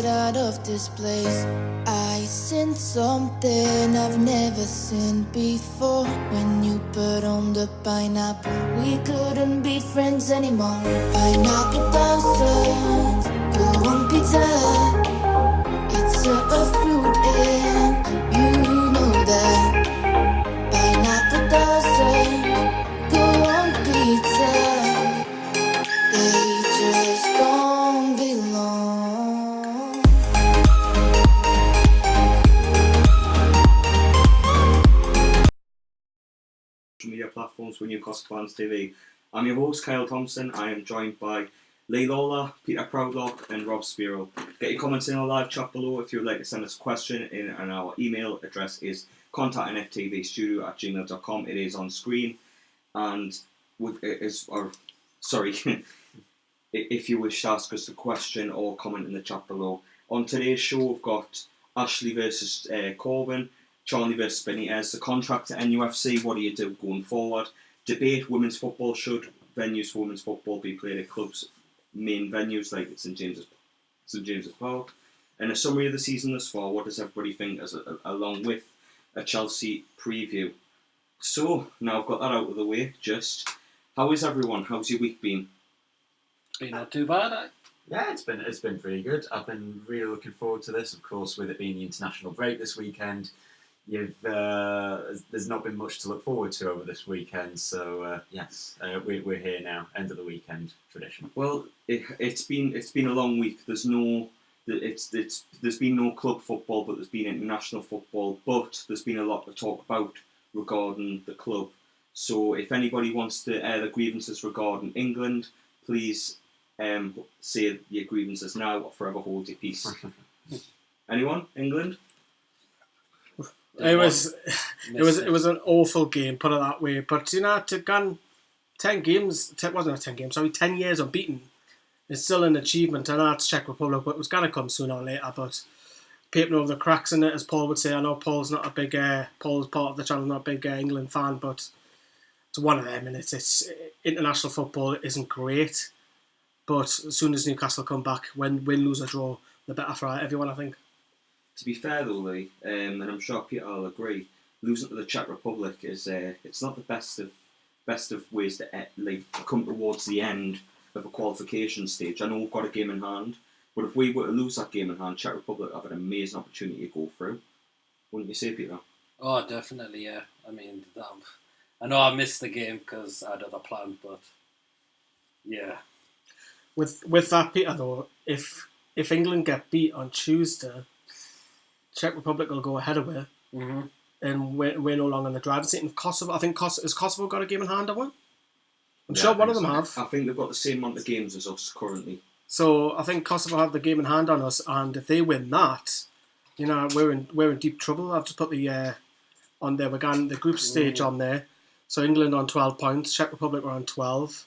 out of this place. I seen something I've never seen before. When you put on the pineapple, we couldn't be friends anymore. Pineapple thousands, go on pizza. It's a fruit and you know that. Pineapple thousands, go on pizza. They just don't belong. Social media platforms for Newcastle Fans TV. I'm your host, Kyle Thompson. I am joined by Lee Lawler, Peter Proudlock, and Rob Spiro. Get your comments in our live chat below if you would like to send us a question in, and our email address is contactnftvstudio@gmail.com. It is on screen, and if you wish to ask us a question or comment in the chat below. On today's show, we've got Ashley versus Corbyn, Charlie versus Benitez, the contract at NUFC, what do you do going forward? Debate women's football, should venues for women's football be played at clubs' main venues like St James's Park? And a summary of the season thus far, what does everybody think, along with a Chelsea preview. So, now I've got that out of the way, how is everyone? How's your week been? Been not too bad. Yeah, it's been pretty good. I've been really looking forward to this. Of course, with it being the international break this weekend, there's not been much to look forward to over this weekend. So we're here now. End of the weekend tradition. Well, it's been a long week. There's been no club football, but there's been international football. But there's been a lot to talk about regarding the club. So if anybody wants to air the grievances regarding England, please say your grievances now or forever hold your peace. Anyone? England? It was an awful game, put it that way. But to go 10 years unbeaten, it's still an achievement. I know it's Czech Republic, but it was gonna come sooner or later. But papering over the cracks in it, as Paul would say. I know Paul's not a big Paul's part of the channel, not a big England fan, but it's one of them, and it's international football isn't great. But as soon as Newcastle come back, win, lose or draw, the better for everyone, I think. To be fair though, Lee, and I'm sure Peter will agree, losing to the Czech Republic is it's not the best of ways to come towards the end of a qualification stage. I know we've got a game in hand, but if we were to lose that game in hand, Czech Republic have an amazing opportunity to go through. Wouldn't you say, Peter? Oh, definitely, yeah. I mean, I know I missed the game because I had other plans, but yeah. With that, Peter, though, if England get beat on Tuesday, Czech Republic will go ahead of it, and we're no longer in the driver's seat. And Kosovo, I think has Kosovo got a game in hand, haven't I'm sure one of them have. I think they've got the same amount of games as us currently. So I think Kosovo have the game in hand on us, and if they win that, we're in deep trouble. I've just put the on there. We're going the group stage on there. So England on 12 points, Czech Republic are on 12.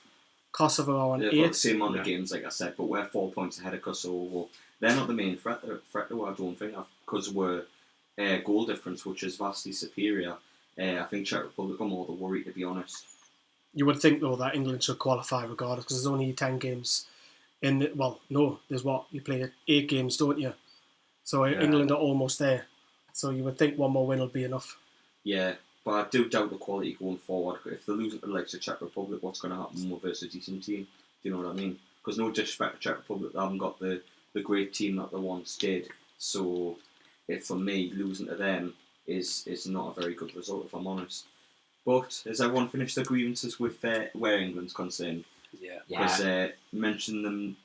Kosovo are on 8. They've got the same amount of games, like I said, but we're 4 points ahead of Kosovo. They're not the main threat though, I don't think, because we're goal difference, which is vastly superior. I think Czech Republic are more the worry, to be honest. You would think, though, that England should qualify regardless, because there's only 10 games there's what? You play 8 games, don't you? So England are almost there. So you would think one more win will be enough. Yeah, but I do doubt the quality going forward. If they're losing to the likes of Czech Republic, what's going to happen versus a decent team? Do you know what I mean? Because no disrespect to Czech Republic, they haven't got the great team that they once did. So, for me, losing to them is not a very good result, if I'm honest. But has everyone finished their grievances with where England's concerned? Yeah. Because mention them.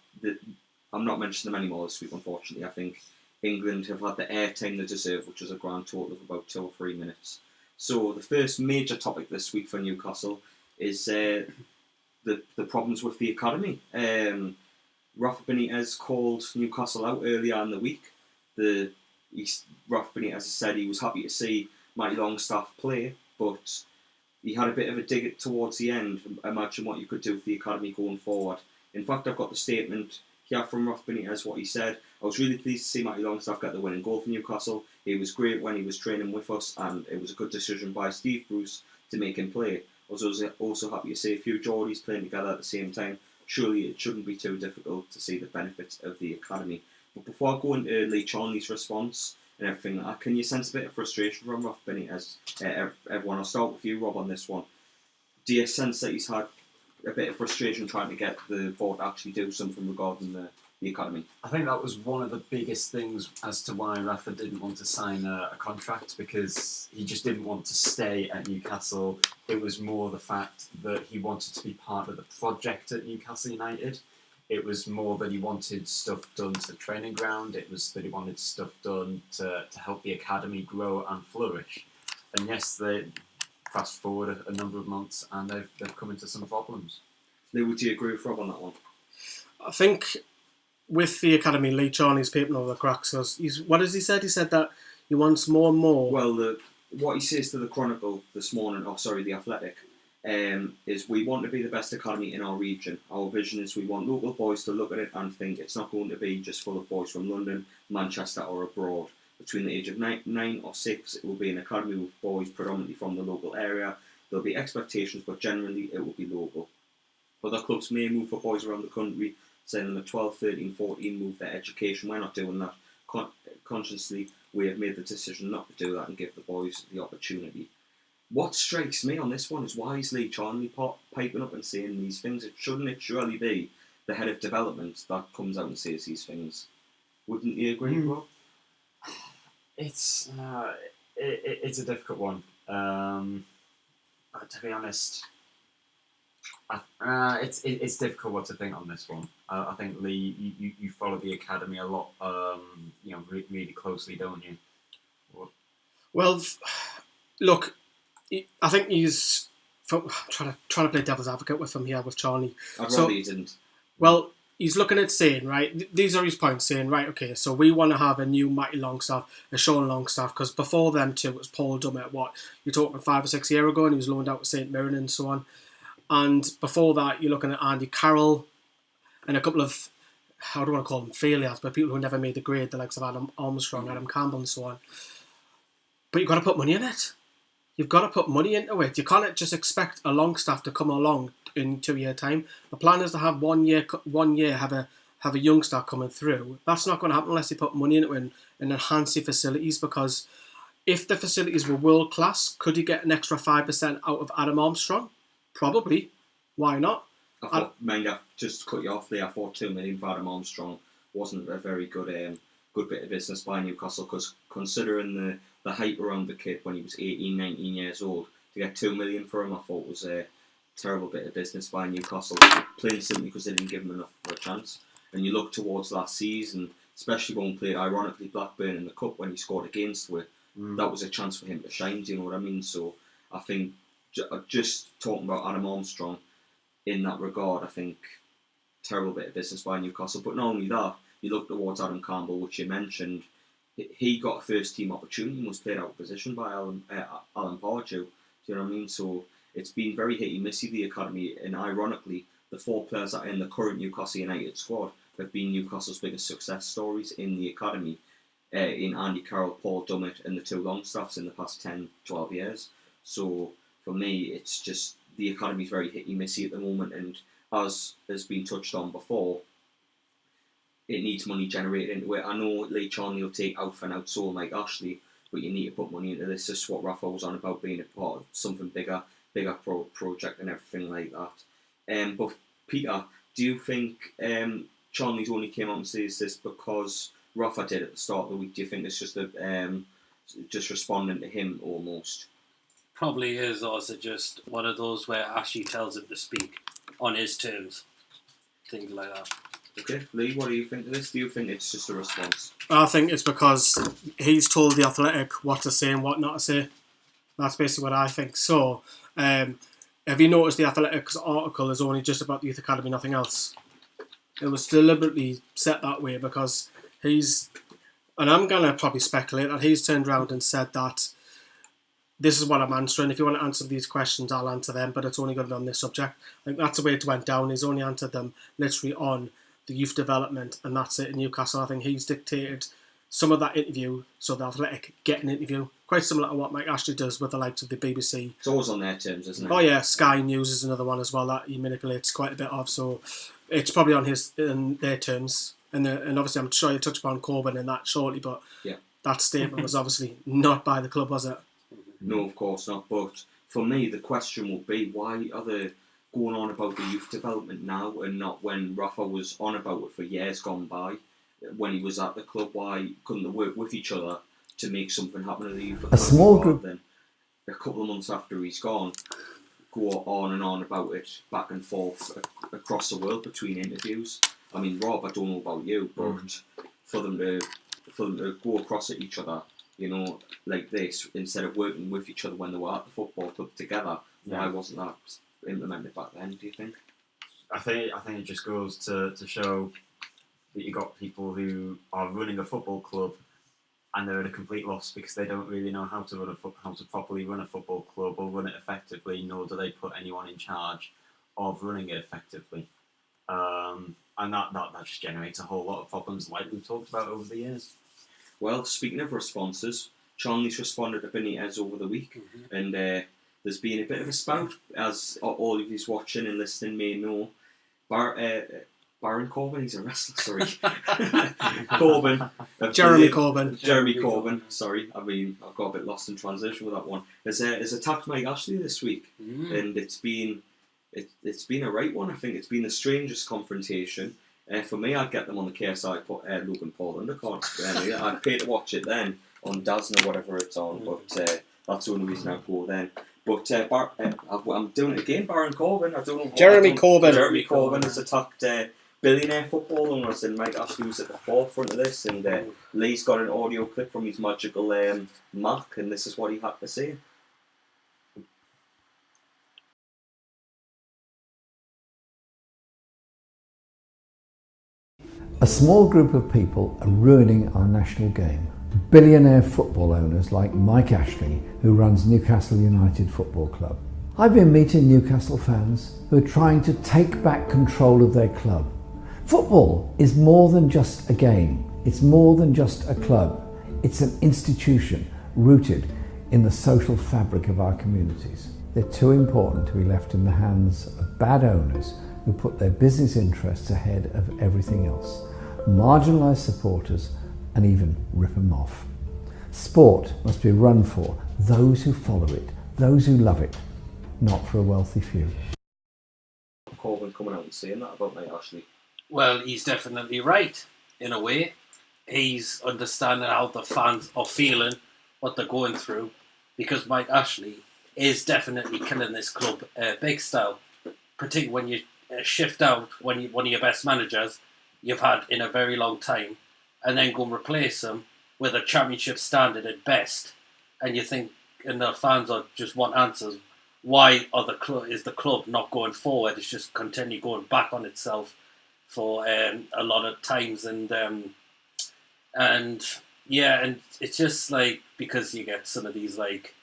I'm not mentioning them anymore this week, unfortunately. I think England have had the airtime they deserve, which is a grand total of about 2 or 3 minutes. So the first major topic this week for Newcastle is the problems with the academy. Rafa Benitez called Newcastle out earlier in the week. Rafa Benitez has said he was happy to see Matty Longstaff play, but he had a bit of a dig towards the end. Imagine what you could do for the academy going forward. In fact, I've got the statement here from Rafa Benitez, what he said. I was really pleased to see Matty Longstaff get the winning goal for Newcastle. He was great when he was training with us, and it was a good decision by Steve Bruce to make him play. I was also happy to see a few Geordies playing together at the same time. Surely it shouldn't be too difficult to see the benefits of the academy. But before I go into Lee Charnley's response and everything, can you sense a bit of frustration from Rob Benitez? Everyone, I'll start with you, Rob, on this one. Do you sense that he's had a bit of frustration trying to get the board to actually do something regarding the academy? I think that was one of the biggest things as to why Rafa didn't want to sign a contract, because he just didn't want to stay at Newcastle. It was more the fact that he wanted to be part of the project at Newcastle United. It was more that he wanted stuff done to the training ground. It was that he wanted stuff done to help the academy grow and flourish. And yes, they fast forward a number of months and they've come into some problems. Lee, would you agree with Rob on that one? I think with the academy, Lee Charnley's papering over the cracks. What has he said? He said that he wants more and more. Well, what he says to the Chronicle this morning, The Athletic, is we want to be the best academy in our region. Our vision is we want local boys to look at it and think it's not going to be just full of boys from London, Manchester or abroad. Between the age of 9 or 6, it will be an academy with boys predominantly from the local area. There'll be expectations, but generally it will be local. Other clubs may move for boys around the country, saying them at 12, 13, 14, move their education. We're not doing that. Consciously, we have made the decision not to do that and give the boys the opportunity. What strikes me on this one is, why is Lee Charnley piping up and saying these things? Shouldn't it surely be the head of development that comes out and says these things? Wouldn't you agree, Rob? It's a difficult one. But to be honest, it's difficult what to think on this one. I think, Lee, you follow the academy a lot, really closely, don't you? Well, look, I think he's trying to play devil's advocate with him here with Charnley. I'd rather he didn't. Well, he's looking at saying, right, these are his points, saying, right, okay, so we want to have a new Matty Longstaff, a Sean Longstaff, because before them two, it was Paul Dummett, you're talking 5 or 6 years ago, and he was loaned out to Saint-Maximin and so on. And before that, you're looking at Andy Carroll and a couple of, how do I want to call them, failures, but people who never made the grade, the likes of Adam Armstrong, Adam Campbell and so on. But you've got to put money in it. You've got to put money into it. You can't just expect a Longstaff to come along in 2 year time. The plan is to have 1 year have a youngster coming through. That's not going to happen unless you put money into it and enhance your facilities, because if the facilities were world class, could you get an extra 5% out of Adam Armstrong? Probably. Why not? I've just cut you off there. I thought 2 million for Adam Armstrong wasn't a very good bit of business by Newcastle, because considering the hype around the kid when he was 18, 19 years old, to get 2 million for him, I thought was a terrible bit of business by Newcastle, plain and simply because they didn't give him enough for a chance. And you look towards last season, especially when we played, ironically, Blackburn in the Cup when he scored against it, that was a chance for him to shine, do you know what I mean? So I think, just talking about Adam Armstrong in that regard, I think terrible bit of business by Newcastle. But not only that, you look towards Adam Campbell, which you mentioned, he got a first team opportunity and was played out of position by Alan Pardew. Do you know what I mean? So it's been very hit-and-missy, the academy, and ironically, the 4 players that are in the current Newcastle United squad have been Newcastle's biggest success stories in the academy, in Andy Carroll, Paul Dummett, and the 2 Longstaffs in the past 10, 12 years. So for me, it's just the academy's very hit-and-missy at the moment, and as has been touched on before, it needs money generated into it. I know Lee Charnley will take out for an out soul like Ashley, but you need to put money into this. This is what Rafa was on about, being a part of something bigger project and everything like that. But Peter, do you think Charnley's only came out and says this because Rafa did at the start of the week? Do you think it's just responding to him almost? Probably is, or is it just one of those where Ashley tells him to speak on his terms? Things like that. Okay, Lee, what do you think of this? Do you think it's just a response? I think it's because he's told the Athletic what to say and what not to say. That's basically what I think. So, have you noticed the Athletic's article is only just about the Youth Academy, nothing else? It was deliberately set that way because and I'm going to probably speculate that he's turned around and said that this is what I'm answering. If you want to answer these questions, I'll answer them, but it's only going to be on this subject. I think that's the way it went down. He's only answered them literally on the youth development, and that's it in Newcastle. I think he's dictated some of that interview so the Athletic get an interview. Quite similar to what Mike Ashley does with the likes of the BBC. It's always on their terms, isn't it? Oh yeah, Sky News is another one as well that he manipulates quite a bit of, so it's probably in their terms. and obviously I'm sure you'll touch upon Corbyn and that shortly, but yeah, that statement was obviously not by the club, was it? no, of course not. But for me, the question will be, why are they going on about the youth development now and not when Rafa was on about it for years gone by? When he was at the club, why couldn't they work with each other to make something happen to the youth? A small group. Then a couple of months after he's gone, go on and on about it back and forth across the world between interviews. I mean, Rob, I don't know about you, but for them to go across at each other, you know, like this, instead of working with each other when they were at the football club together, why wasn't that implemented back then, do you think? I think it just goes to show that you got people who are running a football club and they're at a complete loss because they don't really know how to properly run a football club or run it effectively, nor do they put anyone in charge of running it effectively. And that just generates a whole lot of problems like we've talked about over the years. Well, speaking of responses, Charlie's responded to Benitez over the week, and there's been a bit of a spout, as all of you watching and listening may know. Baron Corbyn, he's a wrestler, sorry. Corbyn. Jeremy Corbyn. Jeremy Corbyn, sorry. I mean, I've got a bit lost in transition with that one. Has attacked Mike Ashley this week, and it's been a right one. I think it's been the strangest confrontation. For me, I'd get them on the KSI Logan Paul undercard. I'd pay to watch it then on DAZN or whatever it's on, but that's the only reason I'd go then. But I'm doing it again, Baron Corbyn. I don't know. Jeremy Corbyn. Jeremy Corbyn has attacked billionaire football owners, and Mike Ashley was at the forefront of this. And Lee's got an audio clip from his magical Mac, and this is what he had to say. A small group of people are ruining our national game. Billionaire football owners like Mike Ashley, who runs Newcastle United Football Club. I've been meeting Newcastle fans who are trying to take back control of their club. Football is more than just a game. It's more than just a club. It's an institution rooted in the social fabric of our communities. They're too important to be left in the hands of bad owners who put their business interests ahead of everything else, marginalise supporters and even rip them off. Sport must be run for those who follow it, those who love it, not for a wealthy few. Corbyn coming out and saying that about Mike Ashley. Well, he's definitely right, in a way. He's understanding how the fans are feeling, what they're going through, because Mike Ashley is definitely killing this club big style, particularly when you shift out one of your best managers you've had in a very long time, and then go and replace him with a championship standard at best, and you think, and the fans are just want answers. Why is the club not going forward? It's just continue going back on itself for a lot of times, and it's just like, because you get some of these like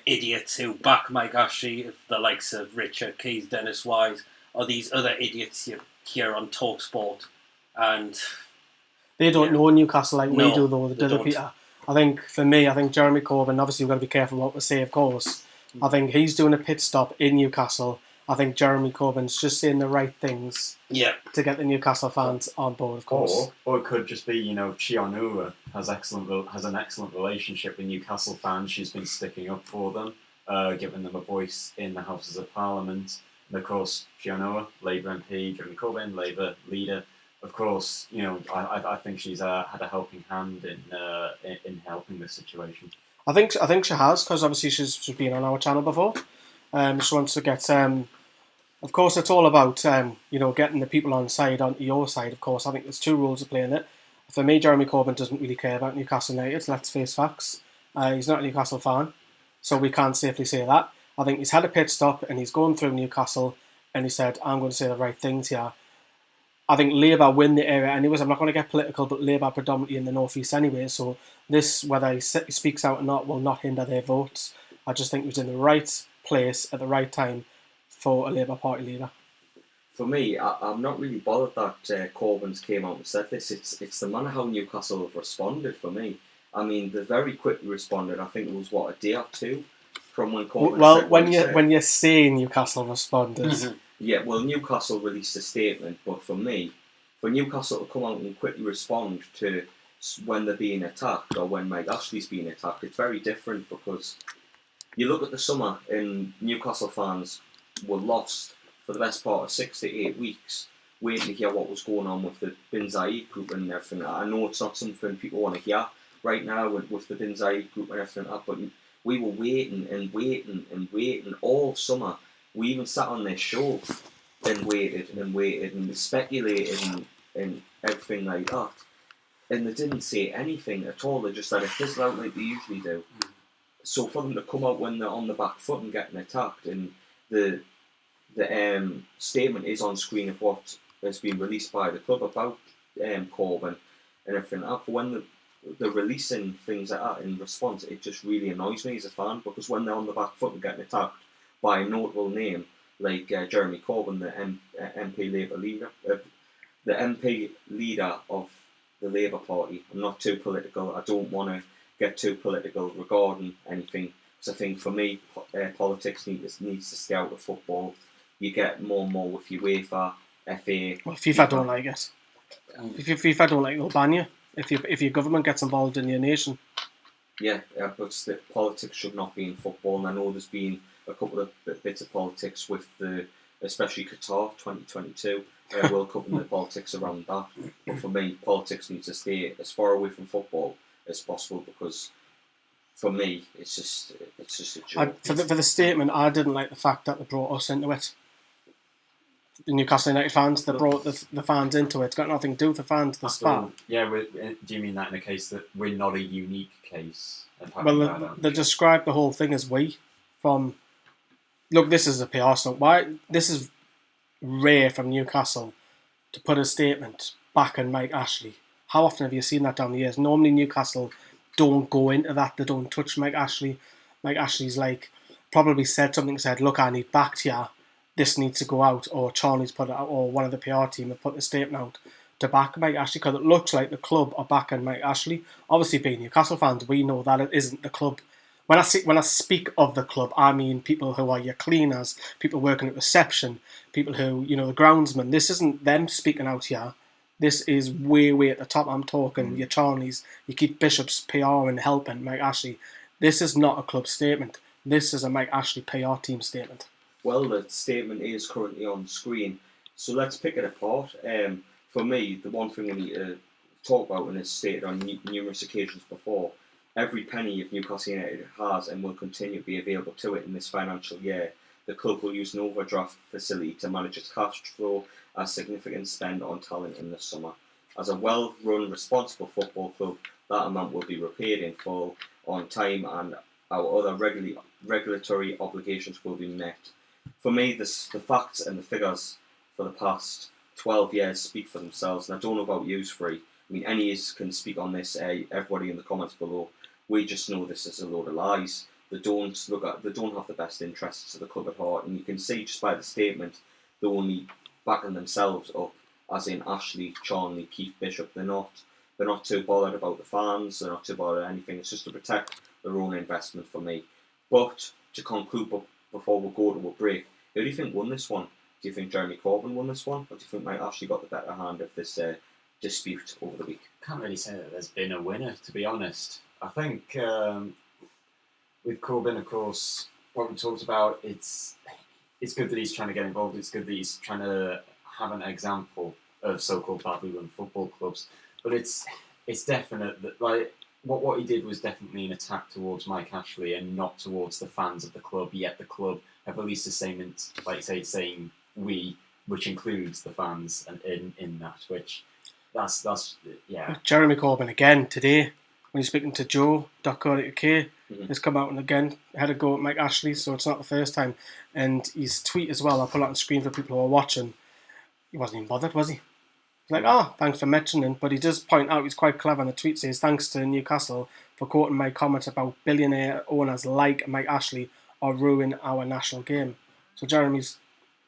idiots who back Mike Ashley, the likes of Richard Keys, Dennis Wise, or these other idiots you hear on TalkSport, and they don't know Newcastle like we do, though. They don't. Peter. I think Jeremy Corbyn, obviously we've got to be careful what we say, of course. I think he's doing a pit stop in Newcastle. I think Jeremy Corbyn's just saying the right things to get the Newcastle fans on board, of course. Or it could just be, Chianura has an excellent relationship with Newcastle fans. She's been sticking up for them, giving them a voice in the Houses of Parliament. And of course, Chianura, Labour MP, Jeremy Corbyn, Labour leader. Of course, I think she's had a helping hand in helping this situation. I think she has, because obviously she's been on our channel before. She wants to get. Of course, it's all about getting the people onto your side. Of course, I think there's two rules of playing it. For me, Jeremy Corbyn doesn't really care about Newcastle United. Let's face facts. He's not a Newcastle fan, so we can't safely say that. I think he's had a pit stop and he's going through Newcastle, and he said, "I'm going to say the right things here." I think Labour win the area anyways. I'm not going to get political, but Labour predominantly in the North East anyway, so this, whether he speaks out or not, will not hinder their votes. I just think he was in the right place at the right time for a Labour Party leader. For me, I'm not really bothered that Corbyn's came out and said this. It's the manner how Newcastle have responded for me. I mean, they very quickly responded. I think it was, a day or two from when Corbyn said when you say Newcastle responded. Yeah, well, Newcastle released a statement, but for me, for Newcastle to come out and quickly respond to when they're being attacked or when Mike Ashley's being attacked, it's very different, because you look at the summer and Newcastle fans were lost for the best part of 6 to 8 weeks waiting to hear what was going on with the Bin Zayed group and everything. I know it's not something people want to hear right now with the Bin Zayed group and everything, but we were waiting and waiting and waiting all summer. We even sat on this show and waited and speculated and everything like that. And they didn't say anything at all. They just let it fizzle out like they usually do. So for them to come out when they're on the back foot and getting attacked, and the statement is on screen of what has been released by the club about Corbyn and everything like that. But when they're releasing things like that in response, it just really annoys me as a fan, because when they're on the back foot and getting attacked by a notable name like Jeremy Corbyn, the MP Labour leader, the MP leader of the Labour Party. I'm not too political. I don't want to get too political regarding anything, because I think for me, politics needs to stay out of football. You get more and more with your UEFA, FA. Well, FIFA don't like it. If FIFA don't like it, they'll ban you. If your government gets involved in your nation. Yeah, but politics should not be in football. And I know there's been a couple of bits of politics with especially Qatar 2022 World Cup and the politics around that. But for me, politics needs to stay as far away from football as possible, because for me, it's just a joke. For the statement, I didn't like the fact that they brought us into it. The Newcastle United fans, they brought the fans into it. It's got nothing to do with the fans, the spat. Yeah, do you mean that in the case that we're not a unique case? Well, they described the whole thing as we. Look, this is a PR stunt. Why? This is rare from Newcastle to put a statement back on Mike Ashley. How often have you seen that down the years? Normally Newcastle don't go into that. They don't touch Mike Ashley. Mike Ashley's probably said something, said, look, I need back to you. This needs to go out, or Charlie's put it out, or one of the PR team have put the statement out to back Mike Ashley, because it looks like the club are backing Mike Ashley. Obviously, being Newcastle fans, we know that it isn't the club. When I speak of the club, I mean people who are your cleaners, people working at reception, people who, the groundsmen. This isn't them speaking out here. This is way, way at the top. I'm talking your Charlies, your Keith Bishop's PR and helping Mike Ashley. This is not a club statement. This is a Mike Ashley PR team statement. Well, the statement is currently on screen, so let's pick it apart. For me, the one thing we need to talk about, and it's stated on numerous occasions before, every penny of Newcastle United has and will continue to be available to it in this financial year. The club will use an overdraft facility to manage its cash flow as significant spend on talent in the summer. As a well-run, responsible football club, that amount will be repaid in full, on time, and our other regulatory obligations will be met. For me, the facts and the figures for the past 12 years speak for themselves, and I don't know about you three. I mean, any of you can speak on this, everybody in the comments below. We just know this is a load of lies. They don't have the best interests of the club at heart, and you can see just by the statement, they're only backing themselves up, as in Ashley, Charlie, Keith Bishop. They're not too bothered about the fans, they're not too bothered anything. It's just to protect their own investment for me. But to conclude, before we go to a break, who do you think won this one? Do you think Jeremy Corbyn won this one, or do you think Mike Ashley got the better hand of this dispute over the week? Can't really say that there's been a winner, to be honest. I think with Corbyn, of course, what we talked about, it's good that he's trying to get involved. It's good that he's trying to have an example of so-called badly run football clubs. But it's definite that what he did was definitely an attack towards Mike Ashley and not towards the fans of the club. Yet the club have released a statement, saying we, which includes the fans, and in that, which that's yeah. Jeremy Corbyn again today, when he's speaking to Joe.co.uk, has come out and again had a go at Mike Ashley, so it's not the first time. And his tweet as well, I'll put it on screen for people who are watching, he wasn't even bothered, was he? He's like, thanks for mentioning, but he does point out, he's quite clever, and the tweet says, thanks to Newcastle for quoting my comment about billionaire owners like Mike Ashley are ruining our national game. So Jeremy's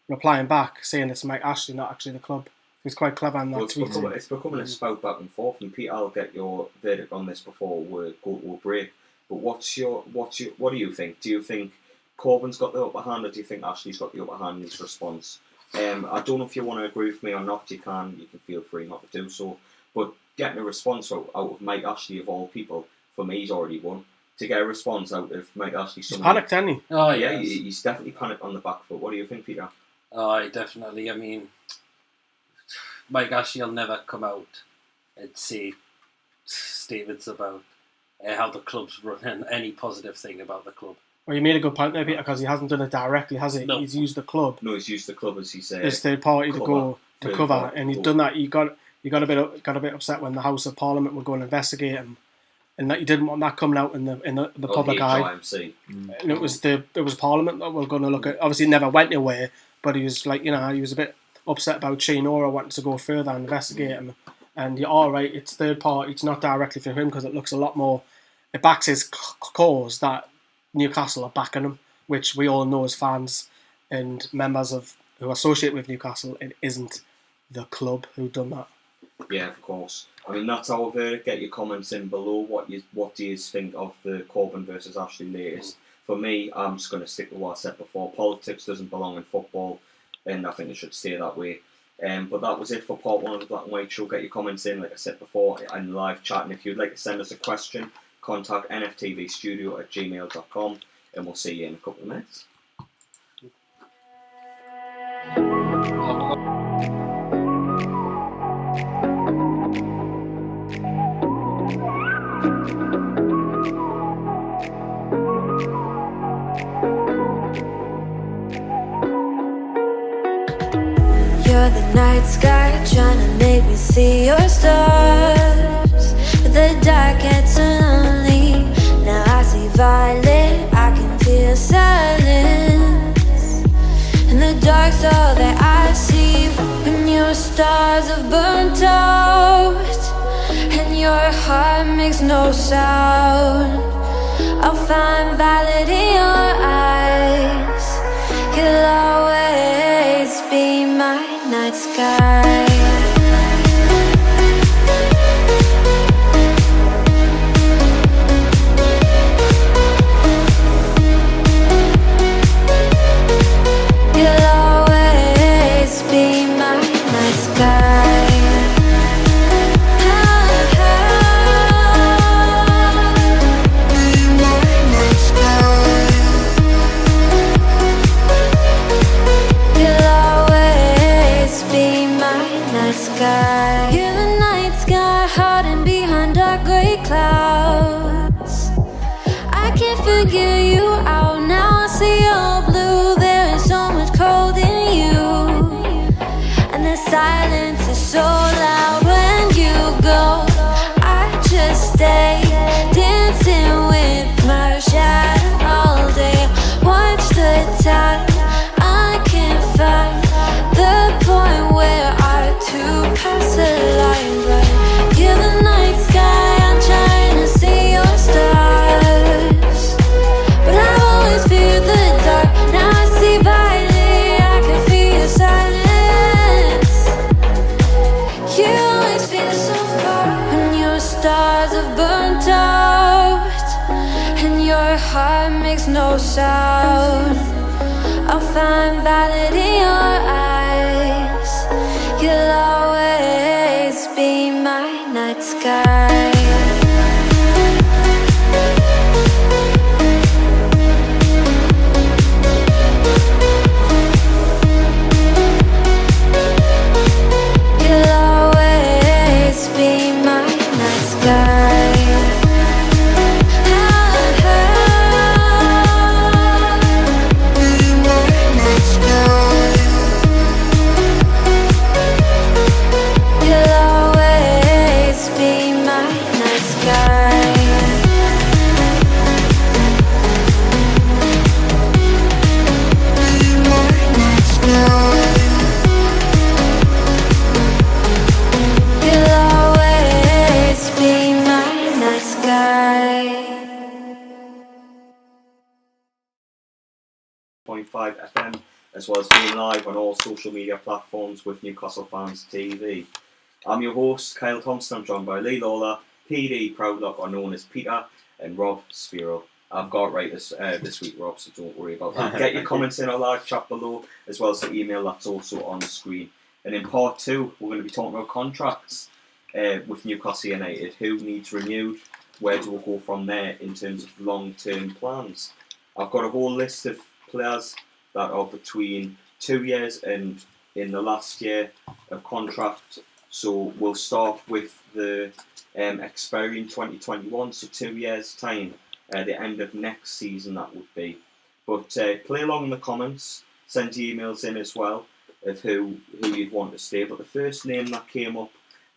replying back, saying it's Mike Ashley, not actually the club. He's quite clever in that tweet. It's becoming a spout back and forth, and Pete, I'll get your verdict on this before we go to a break. But what do you think? Do you think Corbyn's got the upper hand, or do you think Ashley's got the upper hand in his response I don't know if you want to agree with me or not. You can feel free not to do so. But getting a response out of Mike Ashley, of all people, for me, he's already won. To get a response out of Mike Ashley, He's panicked, hasn't he? Oh, yeah, yes. he's definitely panicked on the back foot. What do you think, Peter? Oh, definitely. I mean, Mike Ashley will never come out and say statements about how the club's running, any positive thing about the club. Well, you made a good point there, Peter, because he hasn't done it directly, has he? No. He's used the club No, he's used the club as he said. as third party to go to Third cover, party and to he's go. done that. He got a bit upset when the House of Parliament were going to investigate him, and that he didn't want that coming out in the public eye. HRMC. And it was Parliament that were going to look at. Obviously, it never went anywhere, but he was like, he was a bit upset about Shane Ora wanting to go further and investigate him. And you're all right, it's third party, it's not directly for him because it looks a lot more. It backs his cause that Newcastle are backing him, which we all know as fans and members who associate with Newcastle. It isn't the club who done that. Yeah, of course. I mean, that's our verdict. Get your comments in below. What do you think of the Corbyn versus Ashley latest? For me, I'm just going to stick with what I said before. Politics doesn't belong in football, and I think it should stay that way. But that was it for part 1 of the Black and White Show. Get your comments in, like I said before, and live chat. And if you'd like to send us a question, contact nftvstudio@gmail.com, and we'll see you in a couple of minutes. You're the night sky trying to make me see your stars, but the dark gets lonely. Now I see violet, I can feel silence, and the dark's all that I see. When your stars have burnt out and your heart makes no sound, I'll find violet in your eyes. You'll always be my night sky. You'll always be my night sky. You're the night sky, hiding behind dark grey clouds. I can't figure you out now. I see your blue. There is so much cold in you, and the silence is so loud when you go. I just stay dancing with my shadow all day. Watch the tide. I can't find the point where to pass the line, right? You're the night sky, I'm trying to see your stars, but I've always feared the dark. Now I see violet, I can feel your silence. You always feel so far when your stars have burnt out and your heart makes no sound. I'll find violet in your eyes. You'll always be my night sky. You'll always be my night sky. FM, as well as being live on all social media platforms with Newcastle Fans TV. I'm your host, Kyle Thompson. I'm joined by Lee Lawler, PD Proudlock, or known as Peter, and Rob Spiro. I've got it right this week, Rob, so don't worry about that. Get your comments in our live chat below, as well as the email that's also on the screen. And in part 2, we're going to be talking about contracts with Newcastle United. Who needs renewed? Where do we go from there in terms of long-term plans? I've got a whole list of players that are between 2 years and in the last year of contract. So we'll start with the expiry in 2021, so 2 years' time, the end of next season that would be. But play along in the comments, send your emails in as well of who you'd want to stay. But the first name that came up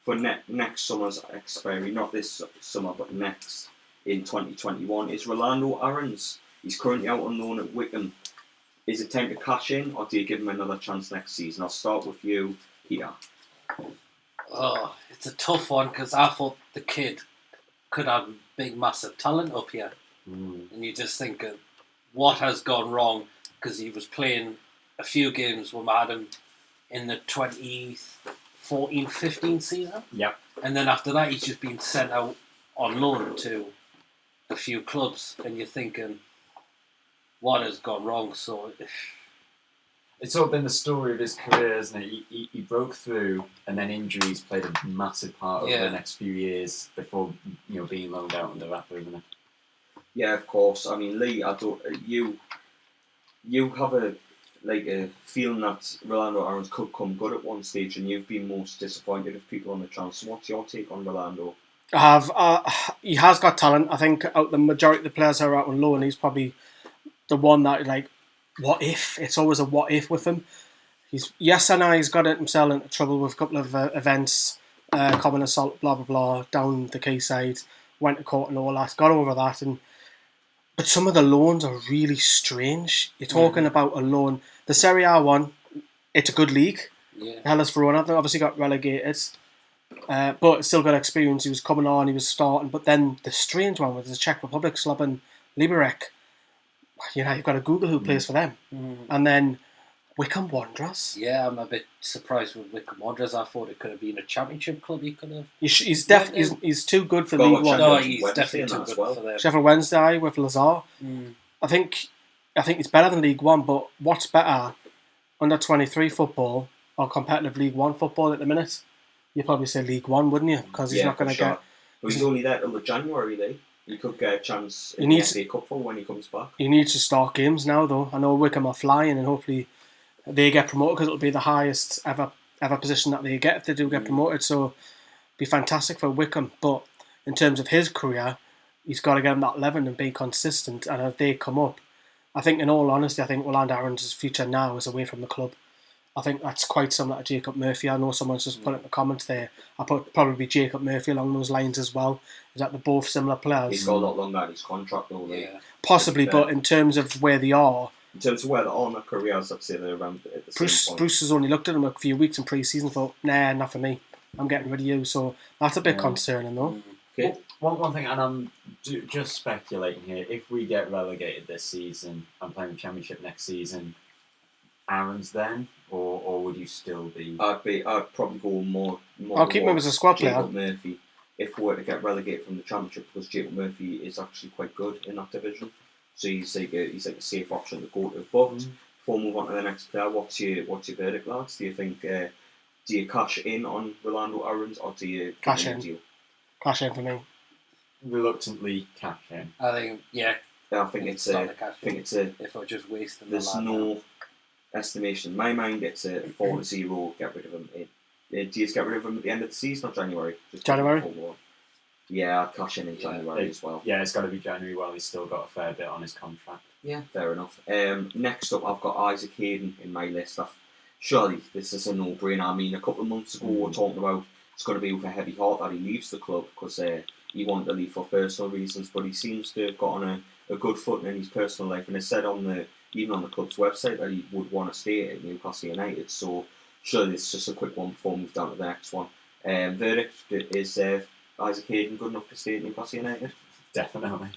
for next summer's expiry, not this summer but next in 2021, is Rolando Aarons. He's currently out on loan at Wickham. Is it time to cash in, or do you give him another chance next season? I'll start with you, Peter. Oh, it's a tough one because I thought the kid could have big, massive talent up here. And you just think, what has gone wrong? Because he was playing a few games when we had him in the 2014-15 season. Yep. And then after that, he's just been sent out on loan to a few clubs. And you're thinking, what has gone wrong? So It's sort of been the story of his career, isn't it? He broke through, and then injuries played a massive part over the next few years before being loaned out under Rafa, isn't it? Yeah, of course. I mean, Lee, you have a feeling that Rolando Aarons could come good at one stage, and you've been most disappointed of people on the transfer. So what's your take on Rolando? He has got talent. I think out the majority of the players who are out on loan, he's probably the one that what if? It's always a what if with him. He's got himself into trouble with a couple of events, common assault, blah blah blah, down the quayside, went to court and all that. Got over that, but some of the loans are really strange. You're talking about a loan. The Serie A one, it's a good league. yeah, Hellas Verona, they obviously got relegated, but still got experience. He was coming on, he was starting. But then the strange one was the Czech Republic, Slovan Liberec. You've got to Google who plays for them. And then Wickham Wanderers. Yeah, I'm a bit surprised with Wickham Wanderers. I thought it could have been a championship club. He could have. He's definitely he's too good for League One. No, he's definitely too good for them. Sheffield Wednesday with Lazar. I think it's better than League One, but what's better, under 23 football or competitive League One football at the minute? You'd probably say League One, wouldn't you? Because he's not going to get. But he's only there till January, though. He could get a chance in the FA Cup when he comes back. He needs to start games now, though. I know Wickham are flying, and hopefully they get promoted because it'll be the highest ever position that they get if they do get promoted. So it'd be fantastic for Wickham. But in terms of his career, he's got to get on that level and be consistent. And if they come up, I think, in all honesty, Rolando Aarons' future now is away from the club. I think that's quite similar to Jacob Murphy. I know someone's just put it in the comments there. I put probably Jacob Murphy along those lines as well. Is that they're both similar players? He's got a lot longer in his contract, though. Possibly, but in terms of where they are... In terms of where they're on their careers, I'd say they're around at the same point. Bruce has only looked at him a few weeks in pre-season, thought, nah, not for me. I'm getting rid of you. So that's a bit concerning, though. Okay. One thing, and I'm just speculating here, if we get relegated this season and playing the Championship next season, Aarons then, or would you still be? I'd probably go more. I'll keep him as a squad player. Jacob Murphy, if we were to get relegated from the Championship, because Jacob Murphy is actually quite good in that division, so he's like a safe option to go to. But before we move on to the next player, what's your verdict, lads? Do you think do you cash in on Rolando Aarons, or do you cash in? Cash in for me. Reluctantly cash in. I think I think it's a. If I just waste them. There's no estimation in my mind. It's a 4-0. Get rid of him. Do you just get rid of him at the end of the season or January? January. Yeah, I'll cash in January as well. Yeah, it's got to be January while he's still got a fair bit on his contract. Yeah, fair enough. Next up, I've got Isaac Hayden in my list. Surely this is a no-brainer. I mean, a couple of months ago we were talking about it's going to be with a heavy heart that he leaves the club because he wanted to leave for personal reasons, but he seems to have gotten a good footing in his personal life, and it said even on the club's website that he would want to stay at Newcastle United. So surely it's just a quick one before we move down to the next one. Verdict is Isaac Hayden good enough to stay at Newcastle United? Definitely.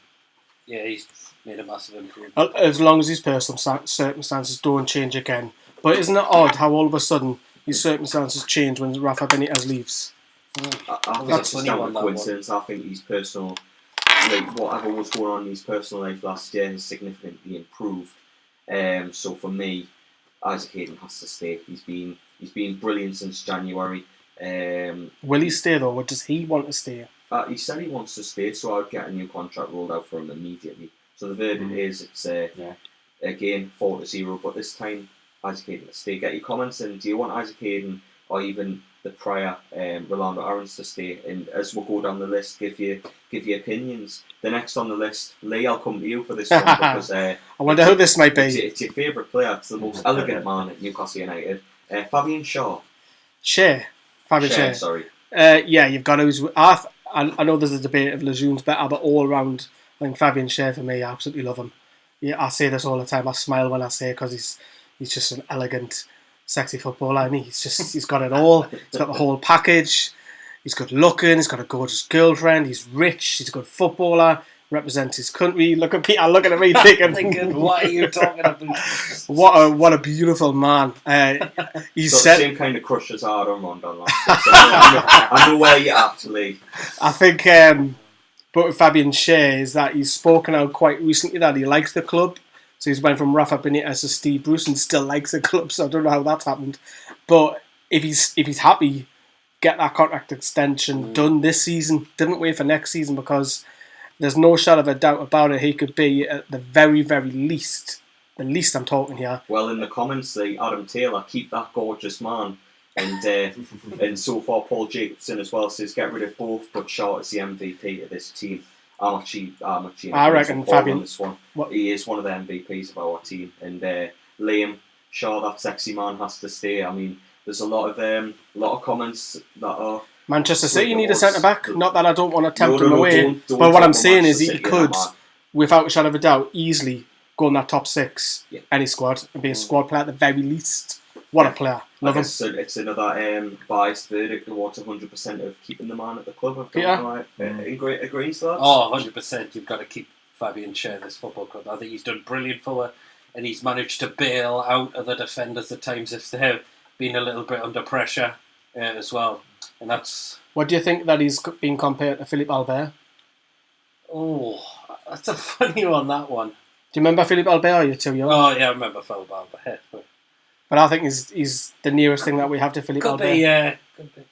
Yeah, he's made a massive improvement. As long as his personal circumstances don't change again. But isn't it odd how all of a sudden his circumstances change when Rafa Benitez leaves? I think that's just down to coincidence. I think his personal like whatever was going on in his personal life last year has significantly improved. So for me, Isaac Hayden has to stay. He's been brilliant since January. Will he stay though, or does he want to stay? He said he wants to stay, so I'd get a new contract rolled out for him immediately. So the verdict is it's again 4-0, but this time Isaac Hayden to stay. Get your comments in. Do you want Isaac Hayden or even the prior Rolando Aarons to stay? And as we'll go down the list, give you opinions. The next on the list, Lee, I'll come to you for this one because I wonder who this might be. It's your favourite player. It's the most elegant man at Newcastle United. Fabian Shaw. Fabian Shaw. Sorry. Yeah, you've got to. I know there's a debate if Lejeune's better, but all round, I think Fabian Shaw for me, I absolutely love him. Yeah, I say this all the time. I smile when I say it because he's just an elegant, sexy footballer, and he's got it all. He's got the whole package. He's good looking. He's got a gorgeous girlfriend. He's rich. He's a good footballer. Represents his country. Look at Peter looking at me thinking, what are you talking about? What a beautiful man. He's got the same kind of crush as Adam on Don I know where you're at, Lee. I think, but with Fabian Shaw is that he's spoken out quite recently that he likes the club. So he's went from Rafa Benitez to Steve Bruce and still likes the club. So I don't know how that's happened. But if he's happy, get that contract extension done this season. Don't wait for next season because there's no shadow of a doubt about it. He could be at the very, very least. The least I'm talking here. Well, in the comments, Adam Taylor, keep that gorgeous man. And so far, Paul Jacobson as well says get rid of both, but Shaw is the MVP of this team. I'm actually I reckon Fabian. On this one. He is one of the MVPs of our team. And Liam Shaw, that sexy man, has to stay. I mean, there's a lot of comments that are. Manchester City need a centre back. Not that I don't want to tempt him away, but what I'm saying is he could, without a shadow of a doubt, easily go in that top 6 any squad and be a squad player at the very least. What a player! Love him. It's another biased verdict towards 100% of keeping the man at the club. Agrees to that? Oh, 100%. You've got to keep Fabian Shaw this football club. I think he's done brilliant for her, and he's managed to bail out other defenders at times if they've been a little bit under pressure as well. And that's. What do you think that he's been compared to Philippe Albert? Oh, that's a funny one. That one. Do you remember Philippe Albert? Or are you too young? Oh yeah, I remember Philippe Albert. But I think he's the nearest thing that we have to Philippe Albert. Could be.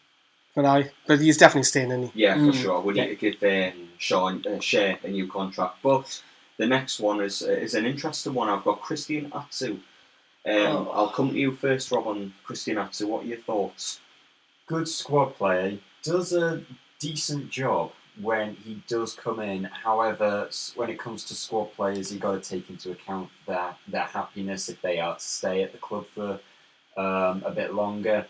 But he's definitely staying, isn't he? Yeah, for sure. We need to give Shaw a new contract. But the next one is an interesting one. I've got Christian Atsu. I'll come to you first, Rob, on Christian Atsu. What are your thoughts? Good squad player. Does a decent job when he does come in. However, when it comes to squad players, you've got to take into account their happiness if they are to stay at the club for a bit longer.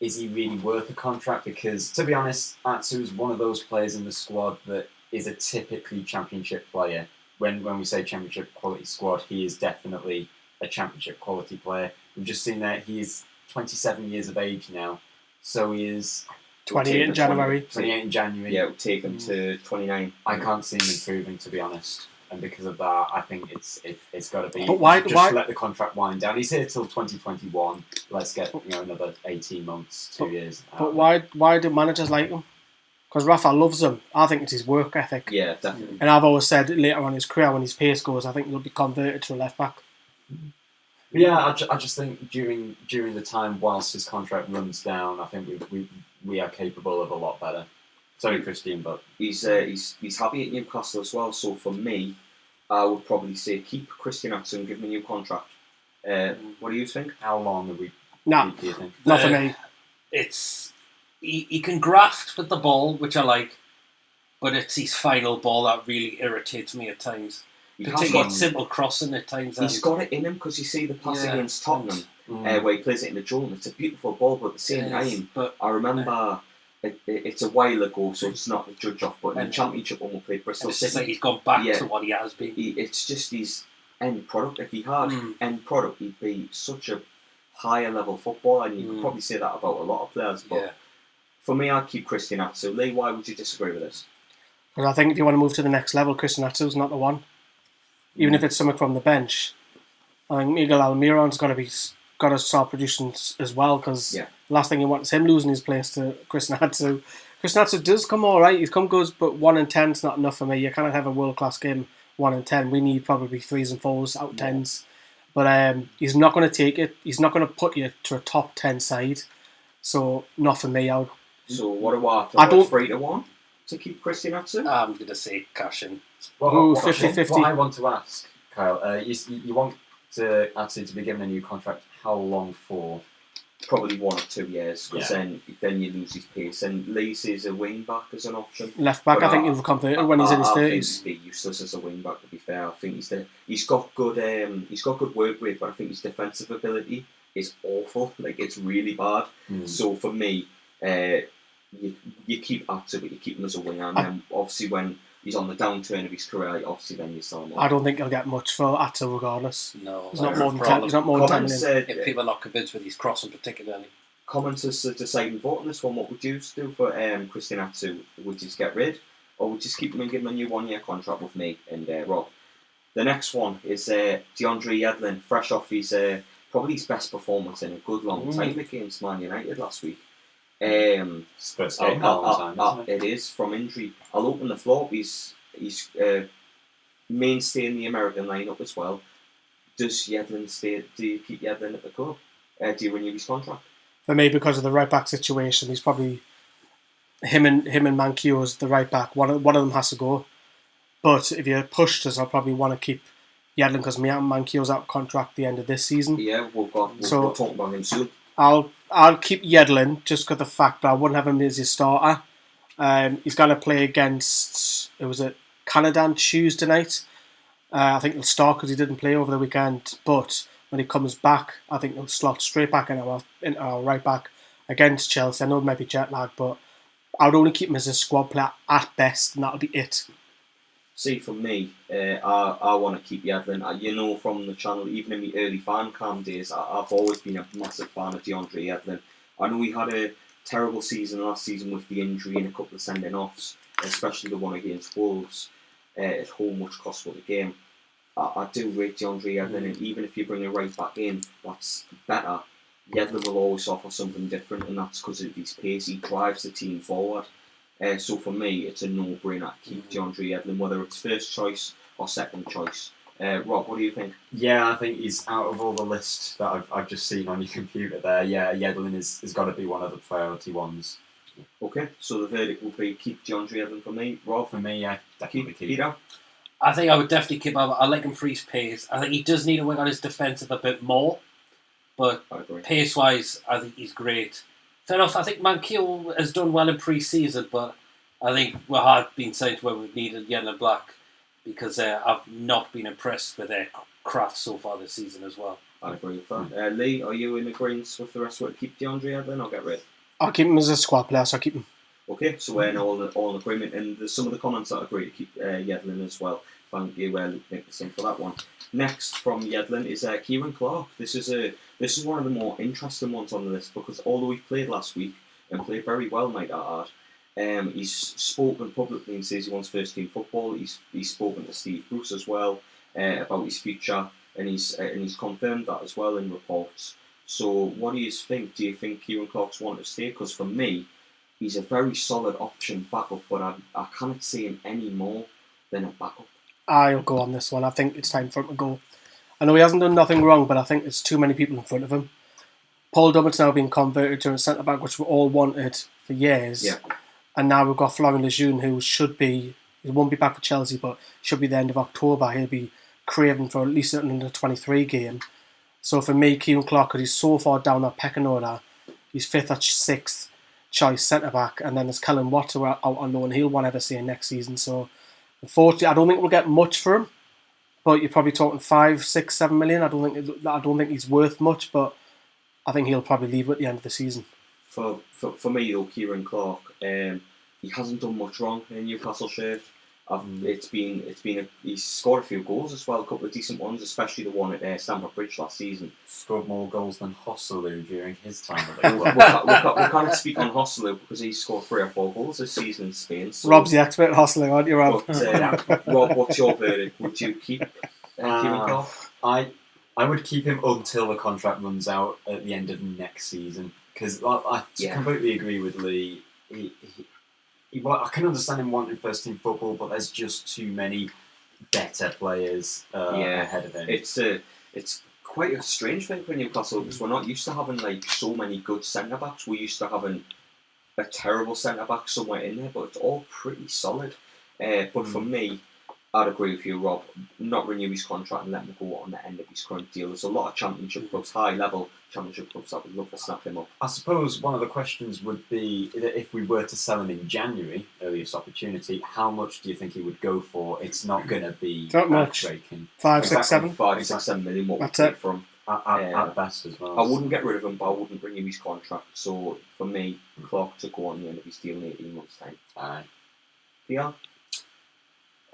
Is he really worth a contract? Because, to be honest, Atsu is one of those players in the squad that is a typically championship player. When we say championship quality squad, he is definitely a championship quality player. We've just seen that he is 27 years of age now. So he is 28 in January. 28 in January. Yeah, it would take him to 29. I can't see him improving, to be honest. And because of that, I think it's got to be. But why? Let the contract wind down. He's here till 2021. Let's get another 18 months, 2 years. But why do managers like him? Because Rafa loves him. I think it's his work ethic. Yeah, definitely. And I've always said later on in his career, when his pace goes, I think he'll be converted to a left back. Yeah, I just think during the time whilst his contract runs down, I think we are capable of a lot better. Sorry, Christine, but he's happy at Newcastle as well. So for me, I would probably say keep Christian Atsu and give him a new contract. What do you think? How long are we? Nah, do you think? not for me. It's he can graft with the ball, which I like, but it's his final ball that really irritates me at times. Particularly simple crossing at times. He's got it in him because you see the pass against Tottenham where he plays it in the zone. It's a beautiful ball, but at the same time, I remember it's a while ago, so it's not a judge off. But in the Championship when we played Bristol City, like he's gone back to what he has been. It's just his end product. If he had end product, he'd be such a higher level footballer, and you could probably say that about a lot of players. But for me, I'd keep Christian Atsu. Lee, why would you disagree with this? Because I think if you want to move to the next level, Christian Atsu's not the one. Even if it's something from the bench, I think Miguel Almiron's got to start producing as well. Because last thing you want is him losing his place to Christian Atsu. Kuznetsov does come all right. He's come good, but 1 in 10 is not enough for me. You cannot have a world class game 1 in 10. We need probably 3s and 4s out of 10s. But he's not going to take it. He's not going to put you to a top 10 side. So not for me. So what do I? I don't 3-1 to keep Christian Atsu. I'm going to say cash in. Well, 50-50. What I want to ask, Kyle, you want Atsu to be given a new contract. How long for? Probably 1 or 2 years, because then you lose his pace. And Lee sees a wing back as an option. Left back, But I think he'll convert it when he's in his 30s. I think he'd be useless as a wing back. To be fair, I think he's got good work rate, but I think his defensive ability is awful. Like, it's really bad. So for me, you keep Atsu, but you keep him as a winger. And then obviously when he's on the downturn of his career, obviously then you sell him off. I don't think he'll get much for Atsu regardless. No, He's not more than 10. He's not more than 10 million. If people are not convinced with his crossing particularly. Commenters to decide and vote on this one. What would you do for Christian Atsu? Would you just get rid, or would you just keep him and give him a new 1-year contract with me and Rob? The next one is DeAndre Yedlin, fresh off his probably his best performance in a good long time against Man United last week. First game in a long time, isn't it? It is, from injury. I'll open the floor. He's mainstay in the American lineup as well. Does Yedlin stay? Do you keep Yedlin at the club? Do you renew his contract? For me, because of the right back situation, he's probably him and Manquillo as the right back. One of them has to go. But if you're pushed us, I'll probably want to keep Yedlin because Manquillo's out of contract at the end of this season. Yeah, we'll talk about him soon. I'll keep Yedlin just because of the fact that I wouldn't have him as his starter. He's going to play against, Canada on Tuesday night. I think he'll start because he didn't play over the weekend. But when he comes back, I think he'll slot straight back in our right back against Chelsea. I know it might be jet lag, but I would only keep him as a squad player at best, and that'll be it. See, for me, I want to keep Yedlin. You know, from the channel, even in the early fan cam days, I've always been a massive fan of DeAndre Yedlin. I know he had a terrible season last season with the injury and a couple of sending-offs, especially the one against Wolves at home, which cost us the game. I do rate DeAndre Yedlin, and even if you bring a right back in, that's better. Yedlin will always offer something different, and that's because of his pace. He drives the team forward. So for me, it's a no-brainer to keep DeAndre Yedlin, whether it's first choice or second choice. Rob, what do you think? Yeah, I think he's out of all the list that I've just seen on your computer there. Yeah, Yedlin has got to be one of the priority ones. Okay, so the verdict will be keep DeAndre Yedlin for me. Rob? For me, yeah, definitely keep. Peter? I think I would definitely keep him. I like him for his pace. I think he does need to work on his defensive a bit more. But pace-wise, I think he's great. Fair enough, I think Manquillo has done well in pre-season, but I think we have been saying to where we've needed Yedlin Black because I've not been impressed with their craft so far this season as well. I agree with that. Lee, are you in agreement with the rest of it? Keep DeAndre Yedlin or get rid? I'll keep him as a squad player, so I'll keep him. Okay, so we're all in agreement, and there's some of the comments that agree to keep Yedlin as well. Thank you, Luke Nicholson, for that one. Next from Yedlin is Kieran Clark. This is one of the more interesting ones on the list because although he played last week and played very well, might I add, he's spoken publicly and says he wants first team football. He's spoken to Steve Bruce as well about his future, and he's confirmed that as well in reports. So what do you think? Do you think Kieran Clark's want to stay? Because for me, he's a very solid option backup, but I can't see him any more than a backup. I'll go on this one. I think it's time for him to go. I know he hasn't done nothing wrong, but I think there's too many people in front of him. Paul Dummett's now been converted to a centre-back, which we all wanted for years. Yeah. And now we've got Florian Lejeune, who he won't be back for Chelsea, but should be the end of October. He'll be craving for at least an under-23 game. So for me, Kieran Clark, because he's so far down that pecking order, he's 5th or 6th choice centre-back, and then there's Kellen Watt out on loan. He'll want to see him next season. So unfortunately, I don't think we'll get much for him. But you're probably talking 5, 6, 7 million. I don't think he's worth much, but I think he'll probably leave at the end of the season. For me though, Kieran Clark, he hasn't done much wrong in Newcastle shirt. He's scored a few goals as well, a couple of decent ones, especially the one at Stamford Bridge last season. Scored more goals than Hosselu during his time. We can't speak on Hosselu because he scored 3 or 4 goals this season in Spain. So, Rob's the expert at Hosselu, aren't you, Rob? But, Rob, what's your verdict? Would you keep Kieran Clark? I would keep him until the contract runs out at the end of next season because I completely agree with Lee. I can understand him wanting first team football, but there's just too many better players ahead of him. It's quite a strange thing for Newcastle because we're not used to having like so many good centre backs. We're used to having a terrible centre back somewhere in there, but it's all pretty solid. But for me, I'd agree with you, Rob. Not renew his contract and let him go on the end of his current deal. There's a lot of Championship clubs, high level Championship clubs that would love to snap him up. I suppose one of the questions would be that if we were to sell him in January, earliest opportunity, how much do you think he would go for? It's not going to be Not much. breaking. 5, 6, 7. 5, 6, 7 million. What That's we it. get from. At best as well. I wouldn't get rid of him, but I wouldn't renew his contract. So for me, Clark to go on the end of his deal in 18 months' time. Aye. Yeah.